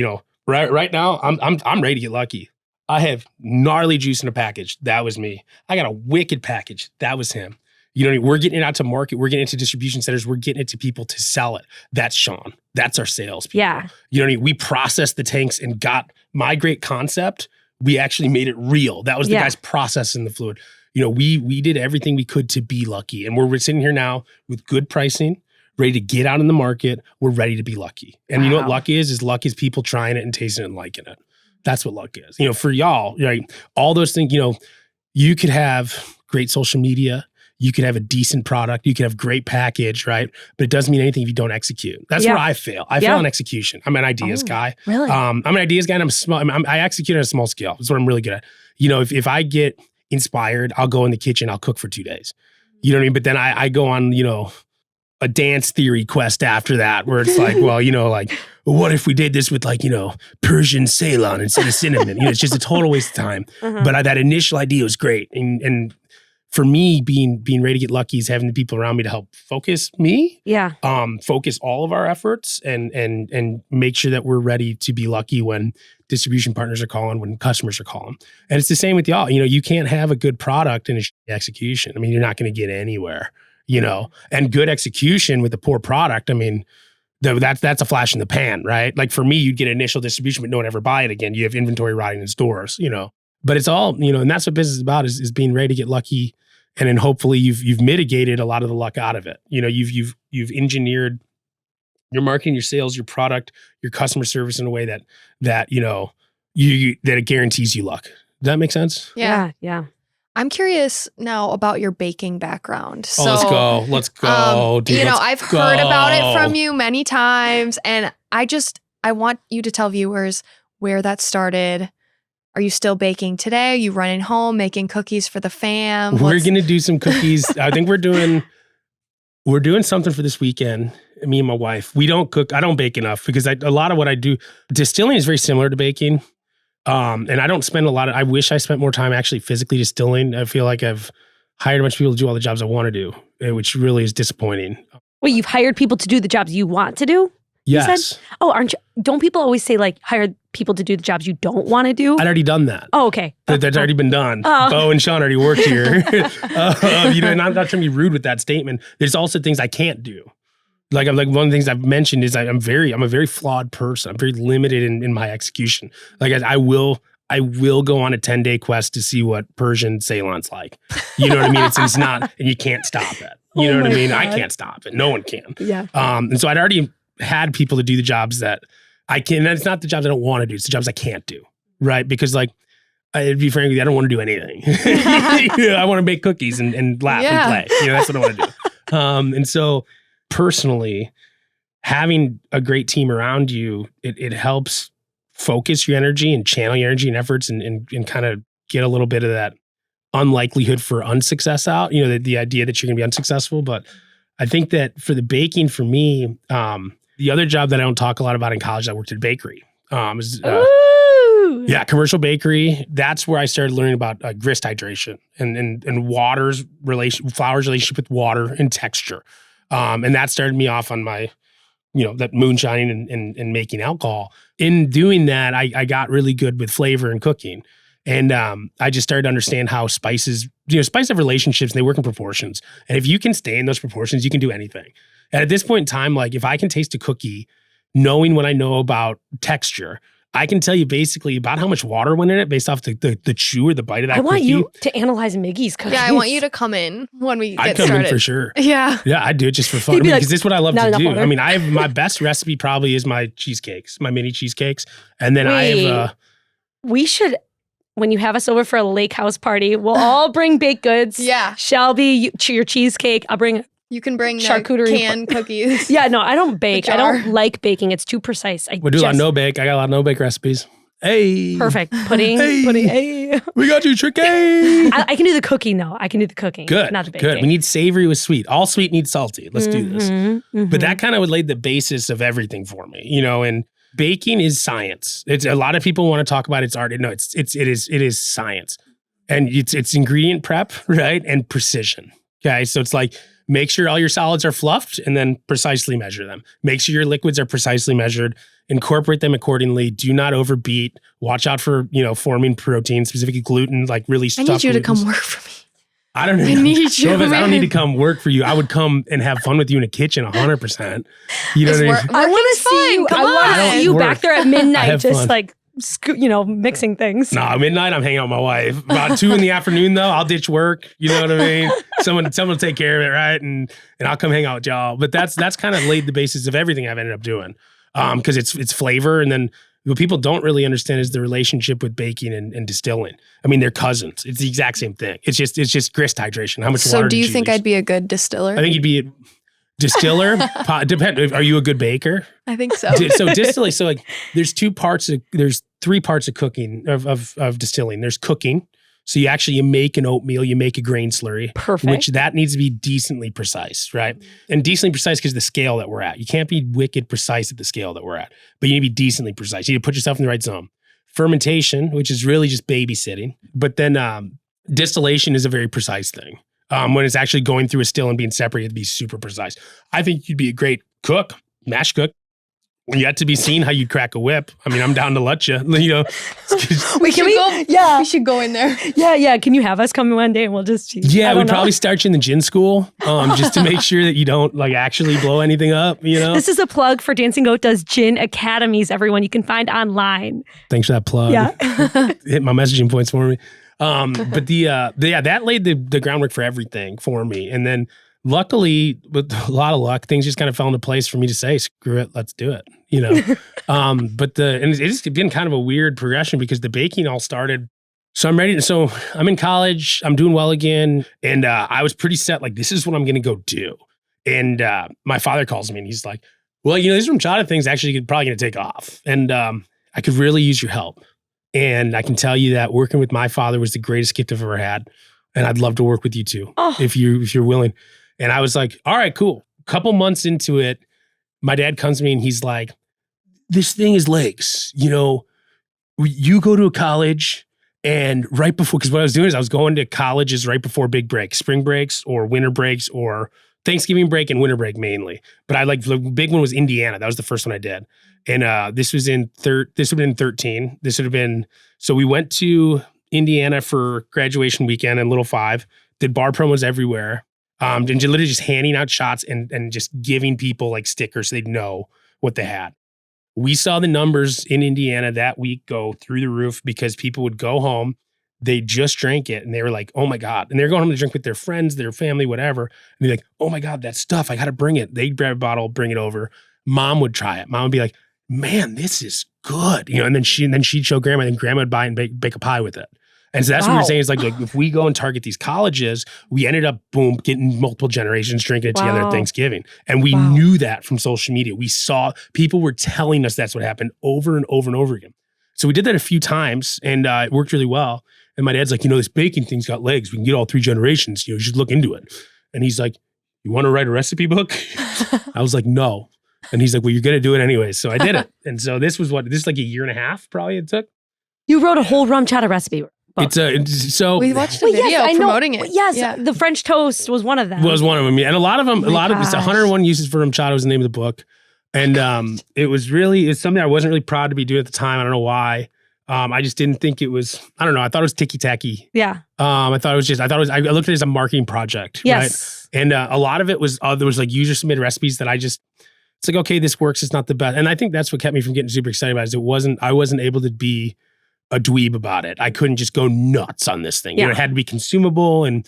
right now I'm ready to get lucky. I have gnarly juice in a package. That was me. I got a wicked package. That was him. We're getting it out to market. We're getting it to distribution centers. We're getting it to people to sell it. That's Sean. That's our sales people. Yeah. We processed the tanks and got my great concept. We actually made it real. That was the guy's processing the fluid. We did everything we could to be lucky. And we're sitting here now with good pricing, ready to get out in the market. We're ready to be lucky. And you know what luck is? Is luck is people trying it and tasting it and liking it. That's what luck is. For y'all, right? All those things, you could have great social media. You could have a decent product. You could have great package, right? But it doesn't mean anything if you don't execute. That's where I fail. I fail on execution. I'm an ideas guy. Really? I'm an ideas guy, and I execute on a small scale. That's what I'm really good at. If I get inspired, I'll go in the kitchen. I'll cook for 2 days. You know what I mean? But then I go on, a dance theory quest after that, where it's like, well, what if we did this with Persian Ceylon instead of cinnamon? It's just a total waste of time. But that initial idea was great, and for me, being ready to get lucky is having the people around me to help focus me. Yeah. Focus all of our efforts and make sure that we're ready to be lucky when distribution partners are calling, when customers are calling. And it's the same with y'all. You can't have a good product and a execution. I mean, you're not going to get anywhere. and good execution with a poor product. I mean, that's a flash in the pan, right? Like for me, you'd get initial distribution, but no one ever buy it again. You have inventory rotting in stores, but it's all, and that's what business is about is being ready to get lucky. And then hopefully you've mitigated a lot of the luck out of it. You've engineered your marketing, your sales, your product, your customer service in a way that it guarantees you luck. Does that make sense? Yeah. Yeah. I'm curious now about your baking background. So, let's go, dude. I've heard about it from you many times, and I want you to tell viewers where that started. Are you still baking today? Are you running home, making cookies for the fam? We're going to do some cookies. I think we're doing something for this weekend. Me and my wife, we don't cook. I don't bake enough because a lot of what I do, distilling is very similar to baking. And I don't spend I wish I spent more time actually physically distilling. I feel like I've hired a bunch of people to do all the jobs I want to do, which really is disappointing. Wait, you've hired people to do the jobs you want to do? Yes. Oh, don't people always say like hire people to do the jobs you don't want to do? I'd already done that. Oh, okay. That's already been done. Oh. Bo and Sean already worked here. And I'm not trying to be rude with that statement. There's also things I can't do. Like one of the things I've mentioned is I'm a very flawed person. I'm very limited in my execution. Like I will go on a 10-day quest to see what Persian Ceylon's like. You know what I mean? It's not, and you can't stop it. You know what I mean? God. I can't stop it. No one can. Yeah. And so I'd already had people to do the jobs that I can. And it's not the jobs I don't want to do. It's the jobs I can't do. Right? Because like, to be frank with you, I don't want to do anything. I want to make cookies and laugh and play. That's what I want to do. And so personally, having a great team around you, it helps focus your energy and channel your energy and efforts and kind of get a little bit of that unlikelihood for unsuccess out, the idea that you're going to be unsuccessful. But I think that for the baking, for me, the other job that I don't talk a lot about in college, I worked at a bakery. Commercial bakery. That's where I started learning about grist hydration and flour's relationship with water and texture. And that started me off on my, that moonshining and making alcohol. In doing that, I got really good with flavor and cooking. And I just started to understand how spices have relationships and they work in proportions. And if you can stay in those proportions, you can do anything. And at this point in time, like if I can taste a cookie, knowing what I know about texture, I can tell you basically about how much water went in it based off the chew or the bite of that cookie. I want you to analyze Miggy's cookies. Yeah, I want you to come in when we get started. I'd come in for sure. Yeah. Yeah, I'd do it just for fun. Because this is what I love to do. Water. I mean, I have my best recipe probably is my cheesecakes, my mini cheesecakes. And then I have... we should... When you have us over for a lake house party, we'll all bring baked goods. Yeah. Shelby, your cheesecake. I'll bring... You can bring charcuterie canned cookies. Yeah, no, I don't bake. I don't like baking. It's too precise. We do a lot of no-bake. I got a lot of no-bake recipes. Hey. Perfect. Pudding. Hey. We got you, Tricky. I can do the cooking, though. I can do the cooking. Good. Not the baking. Good. We need savory with sweet. All sweet needs salty. Let's do this. But that kind of would lay the basis of everything for me, and baking is science. It's a lot of people want to talk about its art. No, it is science. And it's ingredient prep, right? And precision. Okay. So it's like, make sure all your solids are fluffed and then precisely measure them. Make sure your liquids are precisely measured. Incorporate them accordingly. Do not overbeat. Watch out for, forming protein, specifically gluten, like really stuff. I need you to come work for me. I don't know. I need you. I don't need to come work for you. I would come and have fun with you in a kitchen 100%. You know what I mean? I want to see you. I want to see you back there at midnight, just fun. like, mixing things. No, midnight, I'm hanging out with my wife. About 2 p.m, though, I'll ditch work. You know what I mean? Someone will take care of it, right? And I'll come hang out with y'all. But that's kind of laid the basis of everything I've ended up doing. Because it's flavor. And then what people don't really understand is the relationship with baking and distilling. I mean, they're cousins. It's the exact same thing. It's just grist hydration. How much water So do you use? think I'd be a good distiller? I think you'd be a distiller. Depend. Are you a good baker? I think so. So distilling. So like, there's 3 parts of cooking of distilling. There's cooking. So you make an oatmeal, you make a grain slurry. Perfect. Which that needs to be decently precise, right? And decently precise because the scale that we're at. You can't be wicked precise at the scale that we're at, but you need to be decently precise. You need to put yourself in the right zone. Fermentation, which is really just babysitting. But then distillation is a very precise thing. When it's actually going through a still and being separated, to be super precise. I think you'd be a great cook, mash cook. Yet to be seen how you'd crack a whip. I mean, I'm down to let you. You know. Wait, can we go? Yeah, we should go in there. Yeah. Can you have us come one day and we'll just? Yeah, we'd probably start you in the gin school, just to make sure that you don't like actually blow anything up. You know. This is a plug for Dancing Goat does gin academies. Everyone you can find online. Thanks for that plug. Yeah. Hit my messaging points for me. But that laid the groundwork for everything for me, and then. Luckily, with a lot of luck, things just kind of fell into place for me to say, screw it, let's do it, you know? And it's been kind of a weird progression because the baking all started. So I'm in college, I'm doing well again. And I was pretty set, like, this is what I'm going to go do. And my father calls me and he's like, well, you know, this RumChata thing's actually probably going to take off. And I could really use your help. And I can tell you that working with my father was the greatest gift I've ever had. And I'd love to work with you too, if you're willing. And I was like, all right, cool. Couple months into it, my dad comes to me and he's like, this thing is legs. You know, you go to a college and right before, because what I was doing is I was going to colleges right before big breaks, spring breaks or winter breaks or Thanksgiving break and winter break mainly. But the big one was Indiana. That was the first one I did. And this would have been 13. So we went to Indiana for graduation weekend in Little Five, did bar promos everywhere. And literally just handing out shots and just giving people like stickers so they'd know what they had. We saw the numbers in Indiana that week go through the roof because people would go home, they just drank it, and they were like, oh my God. And they're going home to drink with their friends, their family, whatever. And they're like, oh my God, that stuff, I got to bring it. They'd grab a bottle, bring it over. Mom would try it. Mom would be like, man, this is good. You know, and then she'd show grandma, and grandma would buy and bake a pie with it. And so that's what we were saying is like if we go and target these colleges, we ended up, getting multiple generations drinking it together at Thanksgiving. And we knew that from social media. We saw people were telling us that's what happened over and over and over again. So we did that a few times and it worked really well. And my dad's like, you know, this baking thing's got legs. We can get all 3 generations. You know, you should look into it. And he's like, you want to write a recipe book? I was like, no. And he's like, well, you're going to do it anyway. So I did it. And so this is like a year and a half probably it took. You wrote a whole RumChata recipe. So we watched a video promoting it. Yes, the French toast was one of them. Was one of them, yeah. And a lot of it's 101 uses for RumChata was the name of the book, and it's something I wasn't really proud to be doing at the time. I don't know why. I just didn't think it was. I don't know. I thought it was ticky tacky. Yeah. I looked at it as a marketing project. Yes. Right? And a lot of it was there was like user submitted recipes that it's like, okay, this works. It's not the best, and I think that's what kept me from getting super excited about it. I wasn't able to be a dweeb about it. I couldn't just go nuts on this thing. You know, it had to be consumable. And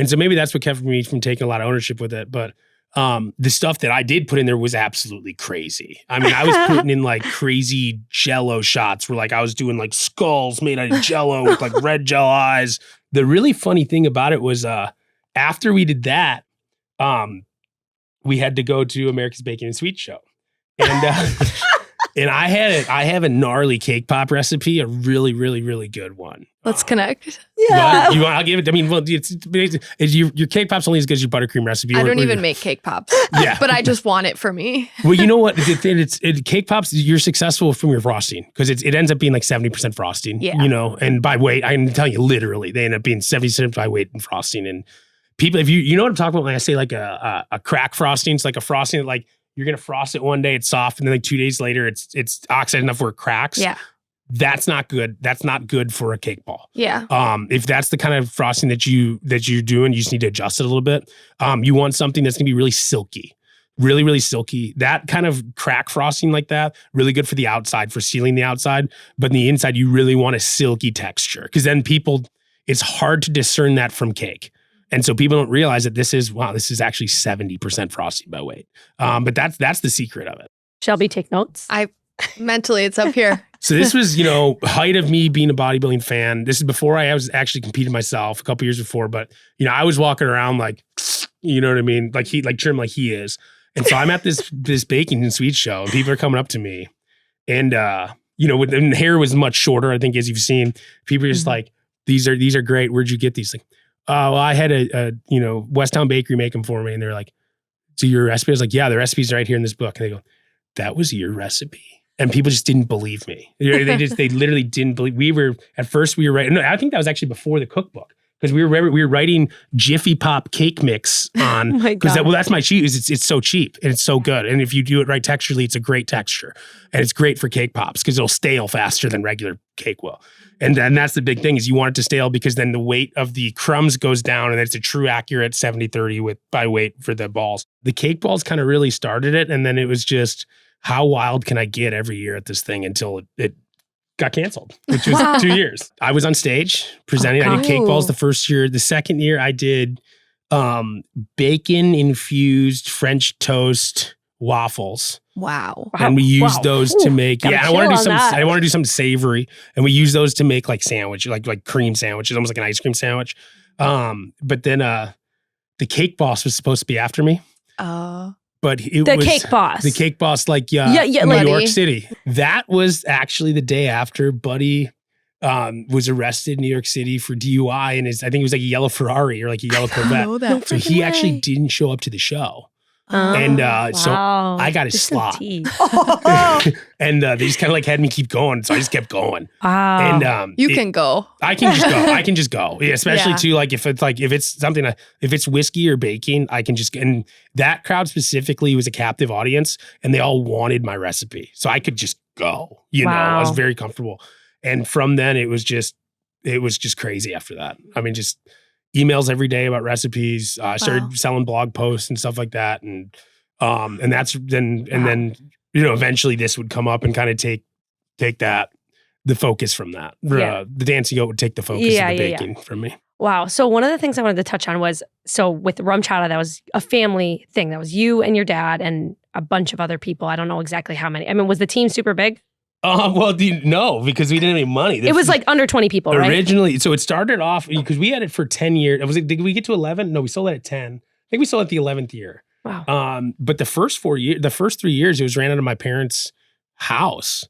so maybe that's what kept me from taking a lot of ownership with it. But the stuff that I did put in there was absolutely crazy. I mean, I was putting in like crazy Jello shots where like I was doing like skulls made out of Jello with like red gel eyes. The really funny thing about it was after we did that, we had to go to America's Baking and Sweets Show. And and I have a gnarly cake pop recipe, a really, really, really good one. Let's connect. Yeah. I'll give it. I mean, well, your cake pop's only as good as your buttercream recipe. I don't even make cake pops. Yeah. But I just want it for me. Well, you know what? Cake pops, you're successful from your frosting because it ends up being like 70% frosting. Yeah. You know, and by weight, I can tell you literally, they end up being 70% by weight and frosting. And people, if you know what I'm talking about when I say like a crack frosting, it's like a frosting that like, you're going to frost it one day, it's soft, and then like 2 days later, it's oxidized enough where it cracks. Yeah. That's not good. That's not good for a cake ball. Yeah. If that's the kind of frosting that you're doing, you just need to adjust it a little bit. You want something that's going to be really silky. Really, really silky. That kind of crack frosting like that, really good for the outside, for sealing the outside. But in the inside, you really want a silky texture. Because then it's hard to discern that from cake. And so people don't realize that this is actually 70% frosting by weight. But that's the secret of it. Shelby, take notes. Mentally, it's up here. So this was, height of me being a bodybuilding fan. This is before I was actually competing myself, a couple years before. But, I was walking around like, you know what I mean? Like trim like he is. And so I'm at this baking and sweets show and people are coming up to me. And, when the hair was much shorter, I think, as you've seen, people are just like, these are great. Where'd you get these? Like, well, I had a Westtown Bakery make them for me. And they're like, so your recipe? I was like, yeah, the recipe's right here in this book. And they go, that was your recipe? And people just didn't believe me. They literally didn't believe. At first we were right. No, I think that was actually before the cookbook. because we were writing Jiffy Pop cake mix on, because that's my cheat, is it's so cheap and it's so good. And if you do it right texturally, it's a great texture. And it's great for cake pops because it'll stale faster than regular cake will. And then that's the big thing, is you want it to stale because then the weight of the crumbs goes down and it's a true accurate 70-30 by weight for the balls. The cake balls kind of really started it. And then it was just, how wild can I get every year at this thing until it got canceled, which was 2 years. I was on stage presenting. I did cake balls the first year. The second year I did bacon infused French toast waffles. Wow. And we used those to make, I want to do something savory. And we use those to make like sandwich, like cream sandwiches, almost like an ice cream sandwich. But then the cake boss was supposed to be after me. But the cake boss, like New York City. That was actually the day after Buddy was arrested in New York City for DUI, and I think it was like a yellow Ferrari or like a yellow Corvette. So he actually didn't show up to the show. So I got his slot. And they just kind of like had me keep going. So I just kept going. Wow. And you can go. I can just go. I can just go. Yeah, especially too, like if it's something, if it's whiskey or baking, I can just, and that crowd specifically was a captive audience and they all wanted my recipe. So I could just go, you know, I was very comfortable. And from then it was just crazy after that. I mean, just emails every day about recipes. I started selling blog posts and stuff like that. And that's then, and then, you know, eventually this would come up and kind of take the focus from that. The Dancing Goat would take the focus of the baking from me. Wow. So one of the things I wanted to touch on was, so with RumChata, that was a family thing. That was you and your dad and a bunch of other people. I don't know exactly how many. I mean, was the team super big? No, because we didn't have any money. It was like under 20 people, right? Originally, so it started off, because we had it for 10 years. Did we get to 11? No, we sold it at 10. I think we sold it at the 11th year. Wow. But the first 3 years, it was ran out of my parents' house.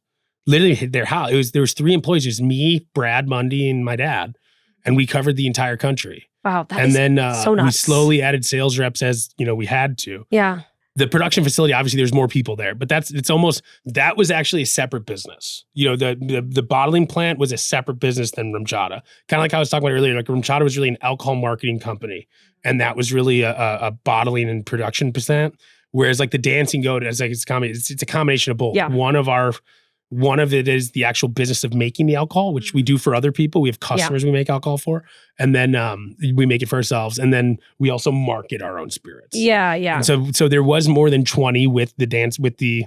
Literally their house. There was 3 employees. It was me, Brad, Mundy, and my dad. And we covered the entire country. Wow. That is so nuts. We slowly added sales reps as, you know, we had to. Yeah. The production facility, obviously there's more people there, but that was actually a separate business. You know, the bottling plant was a separate business than RumChata. Kind of like I was talking about earlier, like RumChata was really an alcohol marketing company. And that was really a bottling and production plant. Whereas like the Dancing Goat, it's a combination of both. Yeah. One of it is the actual business of making the alcohol, which we do for other people. We have customers we make alcohol for. And then we make it for ourselves. And then we also market our own spirits. Yeah, yeah. And so there was more than 20 with the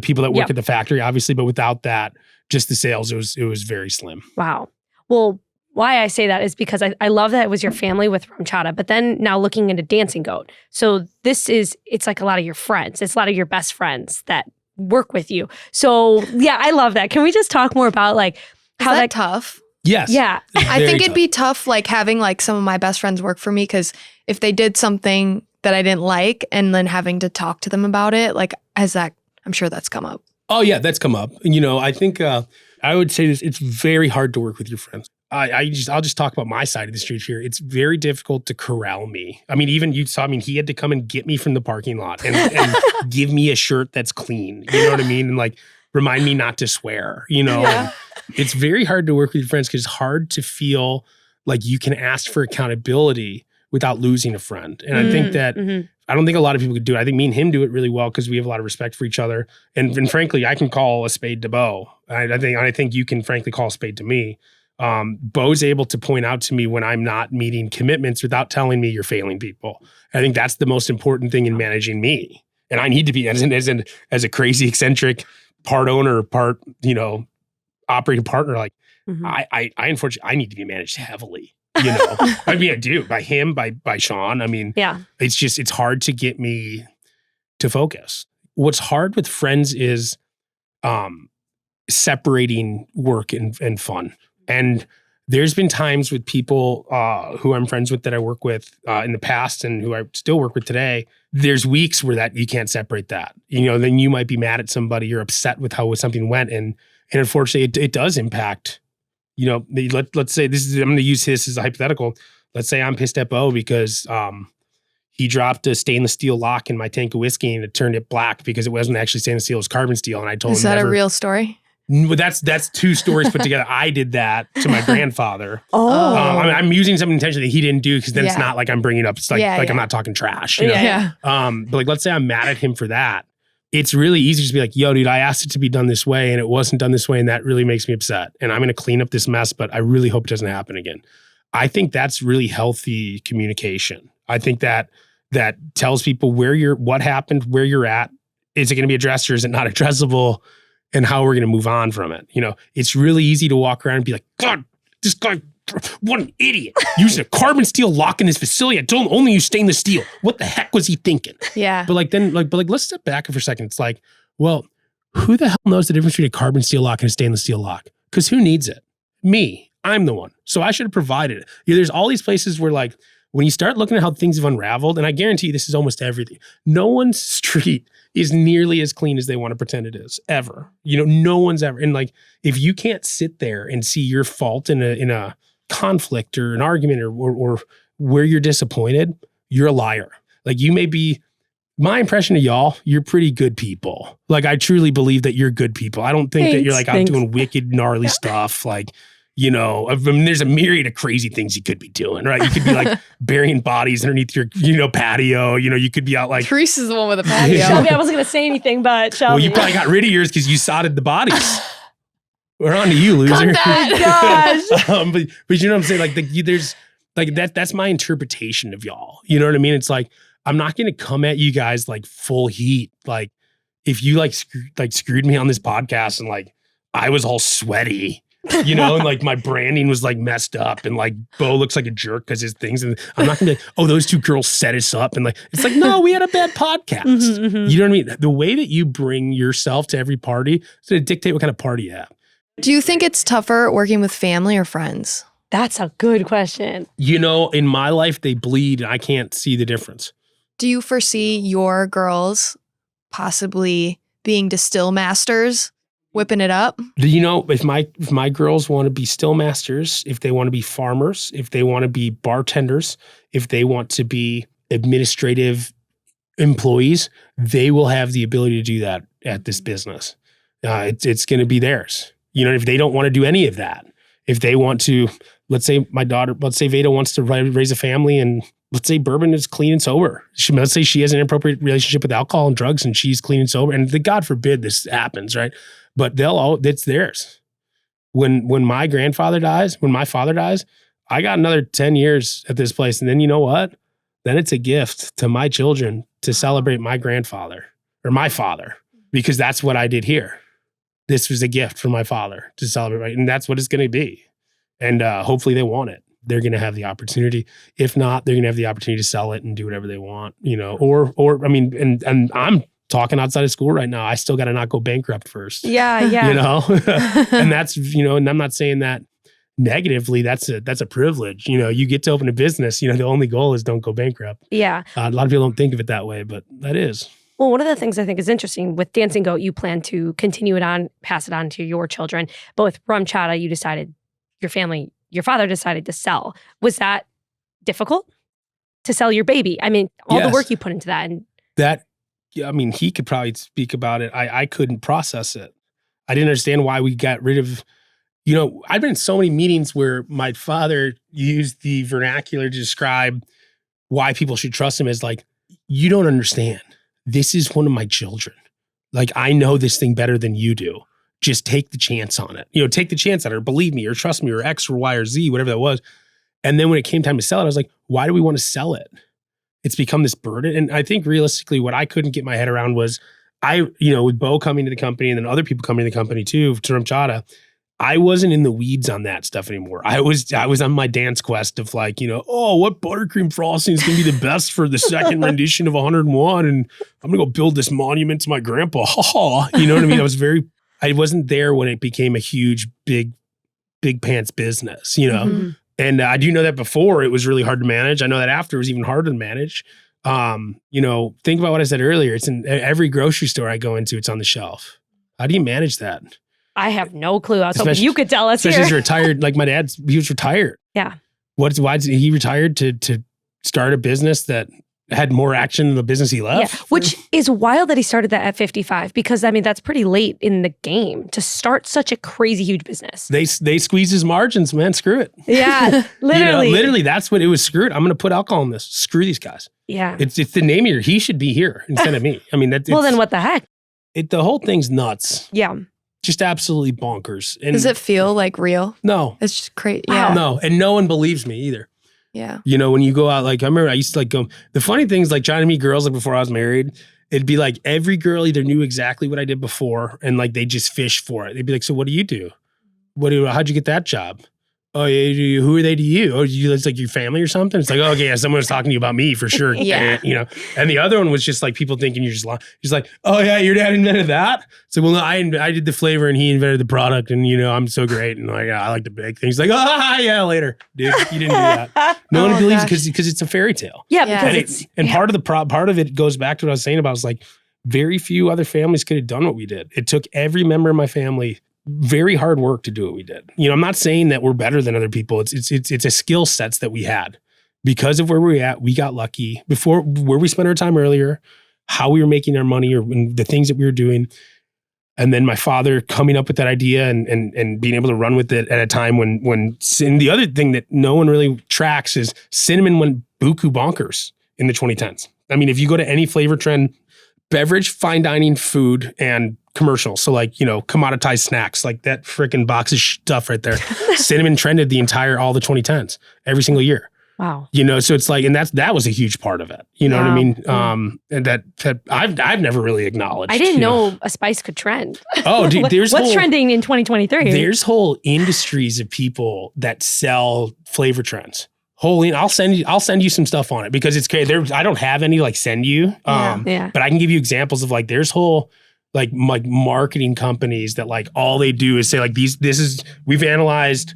people that work at the factory, obviously. But without that, just the sales, it was very slim. Wow. Well, why I say that is because I love that it was your family with RumChata, but then now looking into Dancing Goat. So it's like a lot of your friends. It's a lot of your best friends that work with you. So yeah, I love that. Can we just talk more about like how that tough? Yes. Yeah. I think it'd be tough like having like some of my best friends work for me, because if they did something that I didn't like and then having to talk to them about it, like I'm sure that's come up. Oh yeah, that's come up. You know, I think I would say this, it's very hard to work with your friends. I'll just talk about my side of the street here. It's very difficult to corral me. I mean, even you saw, he had to come and get me from the parking lot and give me a shirt that's clean. You know what I mean? And like remind me not to swear, you know? Yeah. It's very hard to work with your friends because it's hard to feel like you can ask for accountability without losing a friend. And I think that, I don't think a lot of people could do it. I think me and him do it really well because we have a lot of respect for each other. And frankly, I can call a spade to Bo. I think you can frankly call a spade to me. Bo's able to point out to me when I'm not meeting commitments without telling me you're failing people. I think that's the most important thing in managing me. And I need to be as a crazy eccentric part owner, part, you know, operating partner. Like I unfortunately, I need to be managed heavily, you know, I mean, I do by him, by Sean. I mean, it's hard to get me to focus. What's hard with friends is, separating work and fun. And there's been times with people who I'm friends with that I work with in the past and who I still work with today. There's weeks where that you can't separate that. You know, then you might be mad at somebody, you're upset with how something went, and unfortunately, it does impact. You know, let's say I'm going to use this as a hypothetical. Let's say I'm pissed at Bo because he dropped a stainless steel lock in my tank of whiskey and it turned it black because it wasn't actually stainless steel, it was carbon steel. And I told him, is that a real story? That's two stories put together. I did that to my grandfather. Oh. I'm using something intentionally that he didn't do because then it's not like I'm bringing up. It's like I'm not talking trash. You know? Yeah. But like, let's say I'm mad at him for that. It's really easy to be like, yo, dude, I asked it to be done this way and it wasn't done this way. And that really makes me upset. And I'm going to clean up this mess, but I really hope it doesn't happen again. I think that's really healthy communication. I think that tells people what happened, where you're at. Is it going to be addressed or is it not addressable? And how we're going to move on from it. You know, it's really easy to walk around and be like, God, this guy, what an idiot. Using a carbon steel lock in his facility. I don't only use stainless steel. What the heck was he thinking? Yeah. But let's step back for a second. It's like, well, who the hell knows the difference between a carbon steel lock and a stainless steel lock? Because who needs it? Me. I'm the one. So I should have provided it. You know, there's all these places where like, when you start looking at how things have unraveled, and I guarantee you this is almost everything, no one's street is nearly as clean as they want to pretend it is, ever. You know, no one's ever. And like, if you can't sit there and see your fault in a conflict or an argument or where you're disappointed, you're a liar. Like you may be, my impression of y'all, you're pretty good people. Like I truly believe that you're good people. I don't think that you're like out doing wicked, gnarly stuff. Like, you know, I mean, there's a myriad of crazy things you could be doing, right? You could be like burying bodies underneath your, patio. You know, you could be out like. Therese is the one with the patio. Shelby, I wasn't going to say anything, but Shelby. Well, you probably got rid of yours because you sodded the bodies. We're on to you, loser. Cut that. Gosh. But you know what I'm saying? Like there's like that's my interpretation of y'all. You know what I mean? It's like, I'm not going to come at you guys like full heat. Like if you screwed me on this podcast and like I was all sweaty, you know, and like my branding was like messed up and like Bo looks like a jerk because his things, and I'm not gonna be like, oh, those two girls set us up, and like it's like, no, we had a bad podcast. You know what I mean? The way that you bring yourself to every party is gonna dictate what kind of party you have. Do you think it's tougher working with family or friends? That's a good question. You know, in my life, they bleed and I can't see the difference. Do you foresee your girls possibly being distill masters? Whipping it up? You know, if my girls want to be still masters, if they want to be farmers, if they want to be bartenders, if they want to be administrative employees, they will have the ability to do that at this business. It's going to be theirs. You know, if they don't want to do any of that, if they want to, let's say Veda wants to raise a family, and let's say Bourbon is clean and sober. Let's say she has an inappropriate relationship with alcohol and drugs and she's clean and sober. And God forbid this happens, right? But it's theirs. When my father dies, I got another 10 years at this place. And then you know what? Then it's a gift to my children to celebrate my grandfather or my father, because that's what I did here. This was a gift for my father to celebrate. And that's what it's going to be. And hopefully they want it. They're going to have the opportunity. If not, they're going to have the opportunity to sell it and do whatever they want, you know, or I mean, and I'm talking outside of school right now. I still got to not go bankrupt first. Yeah. You know, and that's, you know, and I'm not saying that negatively. That's a privilege. You know, you get to open a business, you know, the only goal is don't go bankrupt. Yeah. A lot of people don't think of it that way, but that is. Well, one of the things I think is interesting with Dancing Goat, you plan to continue it on, pass it on to your children. But with RumChata, your father decided to sell. Was that difficult to sell your baby? I mean, all the work you put into that. And I mean, he could probably speak about it. I couldn't process it. I didn't understand why we got rid of, you know, I've been in so many meetings where my father used the vernacular to describe why people should trust him as like, you don't understand. This is one of my children. Like, I know this thing better than you do. Just take the chance on it. You know, take the chance on it, or believe me, or trust me, or X or Y or Z, whatever that was. And then when it came time to sell it, I was like, why do we want to sell it? It's become this burden. And I think realistically, what I couldn't get my head around was with Bo coming to the company and then other people coming to the company too, to RumChata, I wasn't in the weeds on that stuff anymore. I was on my dance quest of like, you know, oh, what buttercream frosting is going to be the best for the second rendition of 101. And I'm going to go build this monument to my grandpa. You know what I mean? I wasn't there when it became a huge, big pants business, you know? Mm-hmm. And I do know that before it was really hard to manage. I know that after it was even harder to manage. You know, think about what I said earlier. It's in every grocery store I go into, it's on the shelf. How do you manage that? I have no clue. I was hoping you could tell us especially here. Especially retired, like my dad, he was retired. Yeah. Why did he retired to start a business that had more action in the business he left. Yeah, which is wild that he started that at 55 because, I mean, that's pretty late in the game to start such a crazy, huge business. They squeeze his margins, man. Screw it. Yeah, literally. Literally, that's what it was. Screw it. I'm going to put alcohol in this. Screw these guys. Yeah. It's the name here. He should be here instead of me. I mean, well, then what the heck? The whole thing's nuts. Yeah. Just absolutely bonkers. And Does it feel like real? No. It's just crazy. Wow. Yeah. No. And no one believes me either. Yeah. When you go out, like, I remember I used to like go, the funny thing is like trying to meet girls like before I was married, it'd be like every girl either knew exactly what I did before and like they just fish for it. They'd be like, so what do you do? How'd you get that job? Oh, yeah, who are they to you? Oh, it's like your family or something? It's like, oh, okay, yeah, someone was talking to you about me for sure. Yeah. And the other one was just like people thinking you're just lying. He's like, oh, yeah, your dad invented that? So, well, no, I did the flavor and he invented the product and, I'm so great. And like, I like to bake things. Like, yeah, later. Dude, you didn't do that. No one believes it because it's a fairy tale. Yeah, Yeah. because Part of it goes back to what I was saying about, is like very few other families could have done what we did. It took every member of my family very hard work to do what we did. I'm not saying that we're better than other people. It's a skill sets that we had. Because of where we're at, we got lucky. Before, where we spent our time earlier, how we were making our money, or the things that we were doing. And then my father coming up with that idea and being able to run with it at a time when and the other thing that no one really tracks is cinnamon went buku bonkers in the 2010s. I mean, if you go to any flavor trend, beverage, fine dining, food, and commercial. So like, commoditized snacks, like that freaking box of stuff right there. Cinnamon trended all the 2010s, every single year. wow. So it's like, and that was a huge part of it. You know what I mean? And that I've never really acknowledged. I didn't know a spice could trend. Oh, dude, What's trending in 2023? There's whole industries of people that sell flavor trends. I'll send you some stuff on it because it's great. I don't have any like send you, Yeah. but I can give you examples of like there's whole like marketing companies that like all they do is say like we've analyzed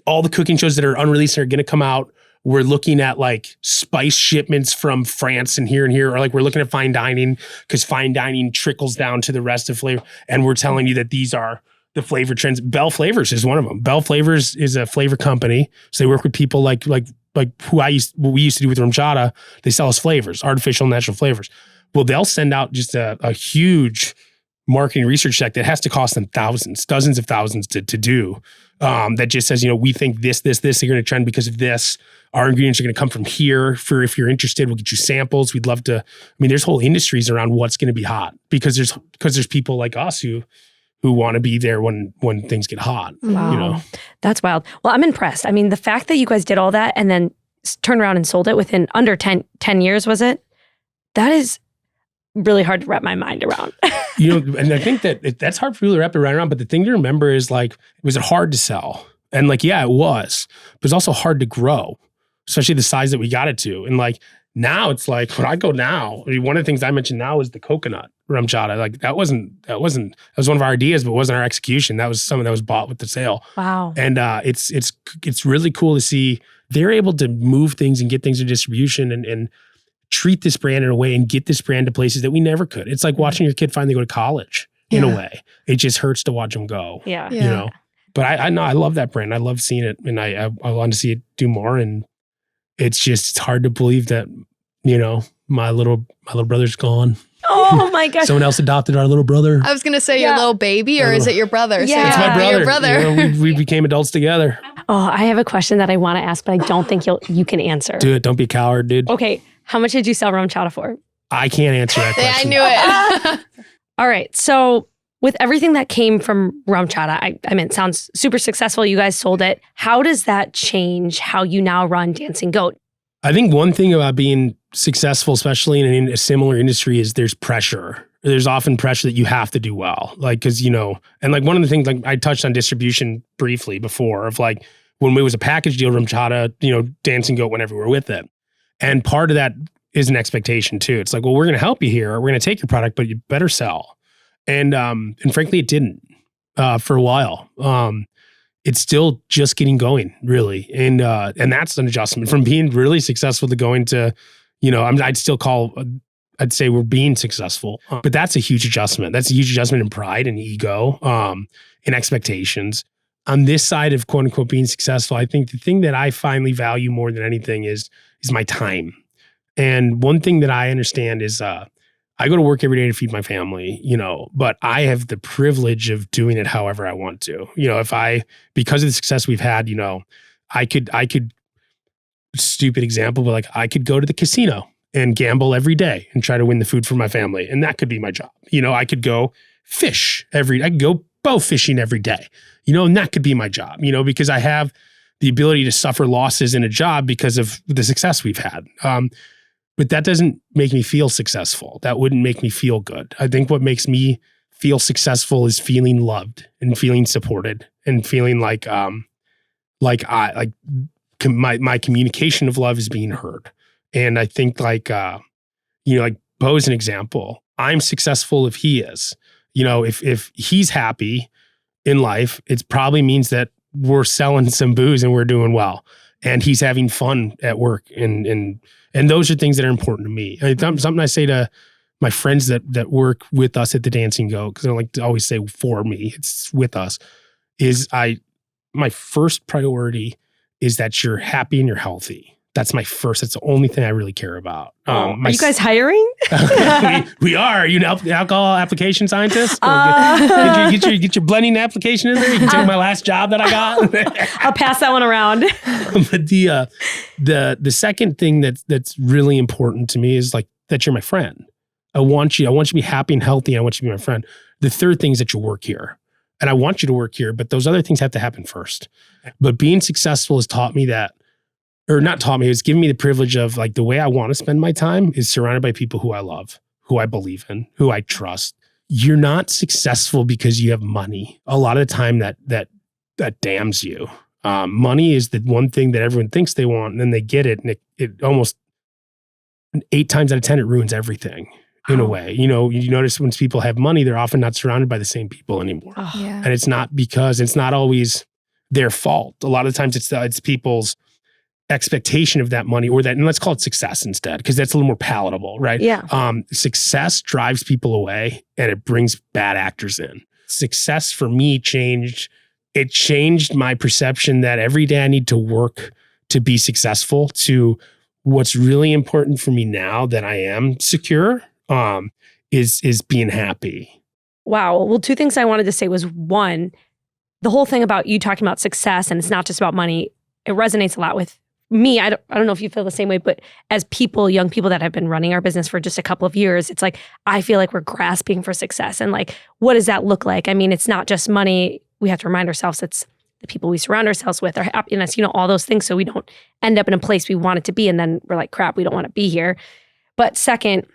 all the cooking shows that are unreleased and are going to come out. We're looking at like spice shipments from France and here, or like we're looking at fine dining because fine dining trickles down to the rest of flavor, and we're telling you that these are the flavor trends. Bell Flavors is one of them. Bell Flavors is a flavor company. So they work with people like what we used to do with RumChata. They sell us flavors, artificial, natural flavors. Well, they'll send out just a huge marketing research check that has to cost them thousands, dozens of thousands to do. That just says, we think this are going to trend because of this. Our ingredients are going to come from here. If you're interested, we'll get you samples. We'd love to. I mean, there's whole industries around what's going to be hot because there's people like us who want to be there when things get hot. Wow. That's wild. Well, I'm impressed. I mean, the fact that you guys did all that and then turned around and sold it within under 10 years, was it? That is really hard to wrap my mind around. And I think that's hard for people to wrap their mind around. But the thing to remember is like, was it hard to sell? And like, yeah, it was, but it's also hard to grow, especially the size that we got it to. And like, now it's like, when I go now, one of the things I mentioned now is the coconut RumChata. Like that was one of our ideas, but it wasn't our execution. That was something that was bought with the sale. Wow. And it's really cool to see they're able to move things and get things in distribution and treat this brand in a way and get this brand to places that we never could. It's like watching your kid finally go to college in a way. It just hurts to watch them go. Yeah. But I know I love that brand. I love seeing it, and I want to see it do more. And it's hard to believe that my little brother's gone. Oh my gosh. Someone else adopted our little brother. I was going to say your little baby, or is it your brother? Yeah. It's my brother. Your brother. We became adults together. Oh, I have a question that I want to ask, but I don't think you can answer. Do it. Don't be a coward, dude. Okay. How much did you sell RumChata for? I can't answer that Yeah, question. I knew it. All right. So with everything that came from RumChata, I mean, it sounds super successful. You guys sold it. How does that change how you now run Dancing Goat? I think one thing about being successful, especially in a similar industry, is there's pressure. There's often pressure that you have to do well. Like, because, and like one of the things, like I touched on distribution briefly before, of like when it was a package deal, RumChata, Dancing Goat went everywhere with it. And part of that is an expectation too. It's like, well, we're going to help you here. We're going to take your product, but you better sell. And frankly, it didn't for a while. It's still just getting going, really. And that's an adjustment from being really successful to going to, I'd say we're being successful. But that's a huge adjustment. That's a huge adjustment in pride and ego, in expectations. On this side of quote unquote being successful, I think the thing that I finally value more than anything is my time. And one thing that I understand is I go to work every day to feed my family, but I have the privilege of doing it however I want to. Because of the success we've had, I could stupid example, but like I could go to the casino and gamble every day and try to win the food for my family. And that could be my job. I could go I could go bow fishing every day, and that could be my job, because I have the ability to suffer losses in a job because of the success we've had. But that doesn't make me feel successful. That wouldn't make me feel good. I think what makes me feel successful is feeling loved and feeling supported and feeling like my communication of love is being heard. And I think like Bo's an example. I'm successful if he is. If he's happy in life, it probably means that we're selling some booze and we're doing well. And he's having fun at work. And those are things that are important to me. Something I say to my friends that work with us at the Dancing Goat, because I don't like to always say for me, it's with us, is my first priority is that you're happy and you're healthy. That's the only thing I really care about. Are you guys hiring? we are. Alcohol application scientist? Get your blending application in there. You can take my last job that I got. I'll pass that one around. But the second thing that's really important to me is like that you're my friend. I want you to be happy and healthy. And I want you to be my friend. The third thing is that you work here. And I want you to work here, but those other things have to happen first. But being successful has taught me that, or not taught me, it's given me the privilege of like the way I want to spend my time is surrounded by people who I love, who I believe in, who I trust. You're not successful because you have money. A lot of the time that damns you. Money is the one thing that everyone thinks they want, and then they get it, and it almost 8 times out of 10, it ruins everything in a way. You notice when people have money, they're often not surrounded by the same people anymore. Oh, yeah. And it's not always their fault. A lot of times it's people's expectation of that money, or that, and let's call it success instead, because that's a little more palatable, right? Yeah. Success drives people away and it brings bad actors in. Success for me changed my perception that every day I need to work to be successful, to what's really important for me now that I am secure, is being happy. Wow. Well, 2 things I wanted to say was, one, the whole thing about you talking about success and it's not just about money, it resonates a lot with me. I don't know if you feel the same way, but as young people that have been running our business for just a couple of years, it's like, I feel like we're grasping for success. And like, what does that look like? I mean, it's not just money. We have to remind ourselves it's the people we surround ourselves with, our happiness, all those things. So we don't end up in a place we want it to be. And then we're like, crap, we don't want to be here. But second,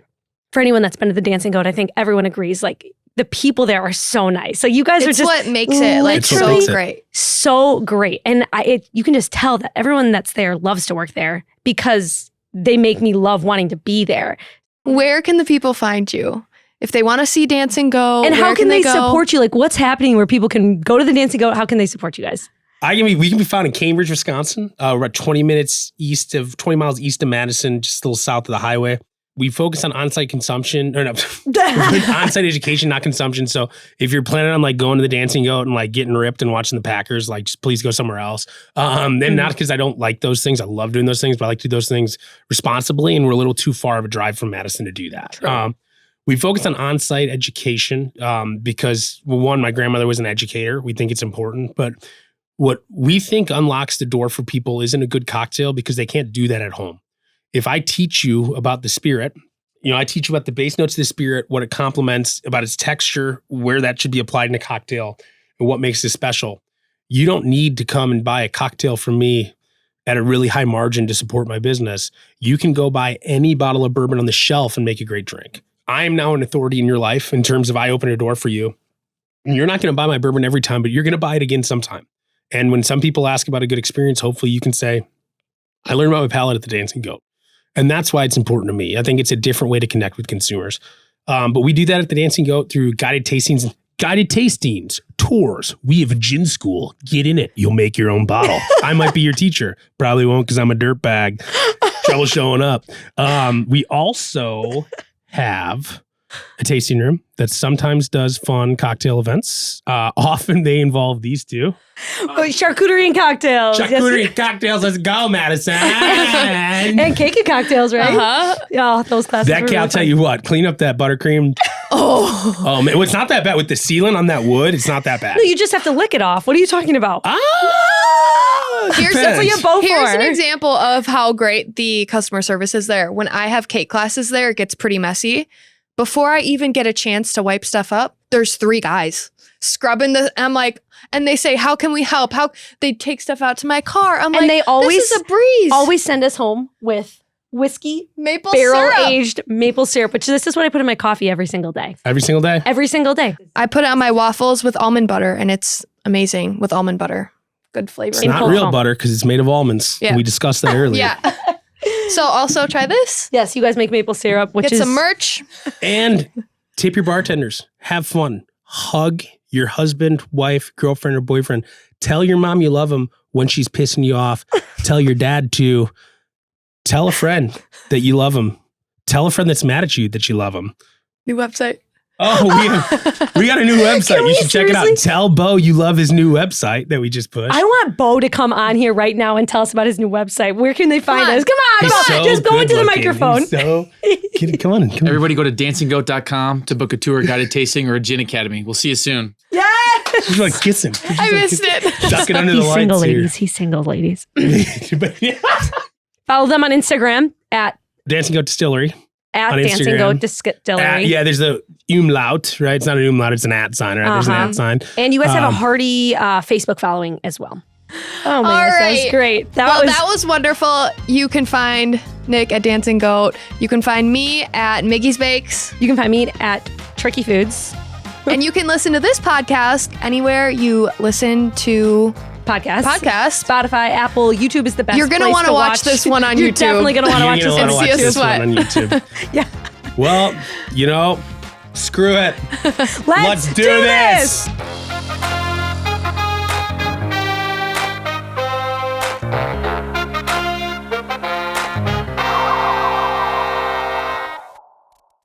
for anyone that's been to the Dancing Goat, I think everyone agrees, like, the people there are so nice. So you guys are just what makes it like so great. So great. And you can just tell that everyone that's there loves to work there because they make me love wanting to be there. Where can the people find you? If they want to see Dancing Goat, and how can they go? support you? Like, what's happening where people can go to the Dancing Goat? How can they support you guys? We can be found in Cambridge, Wisconsin. We're at 20 miles east of Madison, just a little south of the highway. We focus on on-site consumption, or no, on-site education, not consumption. So if you're planning on like going to the Dancing Goat and like getting ripped and watching the Packers, like just please go somewhere else. And not because I don't like those things. I love doing those things, but I like to do those things responsibly. And we're a little too far of a drive from Madison to do that. We focus on on-site education because, well, one, my grandmother was an educator. We think it's important. But what we think unlocks the door for people isn't a good cocktail, because they can't do that at home. If I teach you about the spirit, I teach you about the base notes of the spirit, what it complements, about its texture, where that should be applied in a cocktail, and what makes it special. You don't need to come and buy a cocktail from me at a really high margin to support my business. You can go buy any bottle of bourbon on the shelf and make a great drink. I am now an authority in your life in terms of I open a door for you. You're not going to buy my bourbon every time, but you're going to buy it again sometime. And when some people ask about a good experience, hopefully you can say, I learned about my palate at the Dancing Goat. And that's why it's important to me. I think it's a different way to connect with consumers. But we do that at the Dancing Goat through guided tastings, tours. We have a gin school. Get in it. You'll make your own bottle. I might be your teacher. Probably won't, because I'm a dirtbag. Trouble showing up. We also have a tasting room that sometimes does fun cocktail events. Often they involve these two. Charcuterie and cocktails. Charcuterie and cocktails. Let's go, Madison. And cake and cocktails, right? Oh, those classes. That kid, I'll tell you what, clean up that buttercream. Oh man, well, it's not that bad with the sealant on that wood. It's not that bad. No, you just have to lick it off. What are you talking about? Here's That's what you both Here's for. an example of how great the customer service is there. When I have cake classes there, it gets pretty messy. Before I even get a chance to wipe stuff up, there's 3 guys scrubbing I'm like, and they say, how can we help? How they take stuff out to my car. I'm like, they always, this is a breeze. always send us home with whiskey, maple syrup. barrel-aged maple syrup, which this is what I put in my coffee every single day. Every single day? Every single day. I put it on my waffles with almond butter, and it's amazing with almond butter. Good flavor. It's not real butter because it's made of almonds. Yeah. We discussed that earlier. Yeah. So also try this. Yes, you guys make maple syrup, which Get is some merch. And tip your bartenders. Have fun. Hug your husband, wife, girlfriend, or boyfriend. Tell your mom you love them when she's pissing you off. Tell your dad to. Tell a friend that you love them. Tell a friend that's mad at you that you love them. New website. Oh, we got a new website. Can You we should check it out. seriously? Tell Bo you love his new website that we just pushed. I want Bo to come on here right now and tell us about his new website. Where can they find Come on. us? Come on, He's Bo. so Just go into the good-looking. microphone. He's so, come on. Everybody go to dancinggoat.com to book a tour, guided tasting, or a gin academy. We'll see you soon. Yes. She's like, kiss him. I missed it. Duck it under the He's lights single, here. ladies. He's single, ladies. But yeah. Follow them on Instagram at Dancing Goat Distillery. On Dancing Instagram. Goat Distillery. Yeah, there's the umlaut, right? It's not an umlaut, it's an at sign, right? There's an at sign. And you guys have a Um, hearty Facebook following as well. Oh my All gosh, that right. was great. That was wonderful. You can find Nick at Dancing Goat. You can find me at Miggy's Bakes. You can find me at Tricky Foods And you can listen to this podcast anywhere you listen to podcast. Spotify, Apple, YouTube is the best. You're going to place want to watch this one on You're YouTube. definitely going to want to watch You're this gonna one. wanna watch see us this one on YouTube. Yeah. Well, screw it. Let's do this.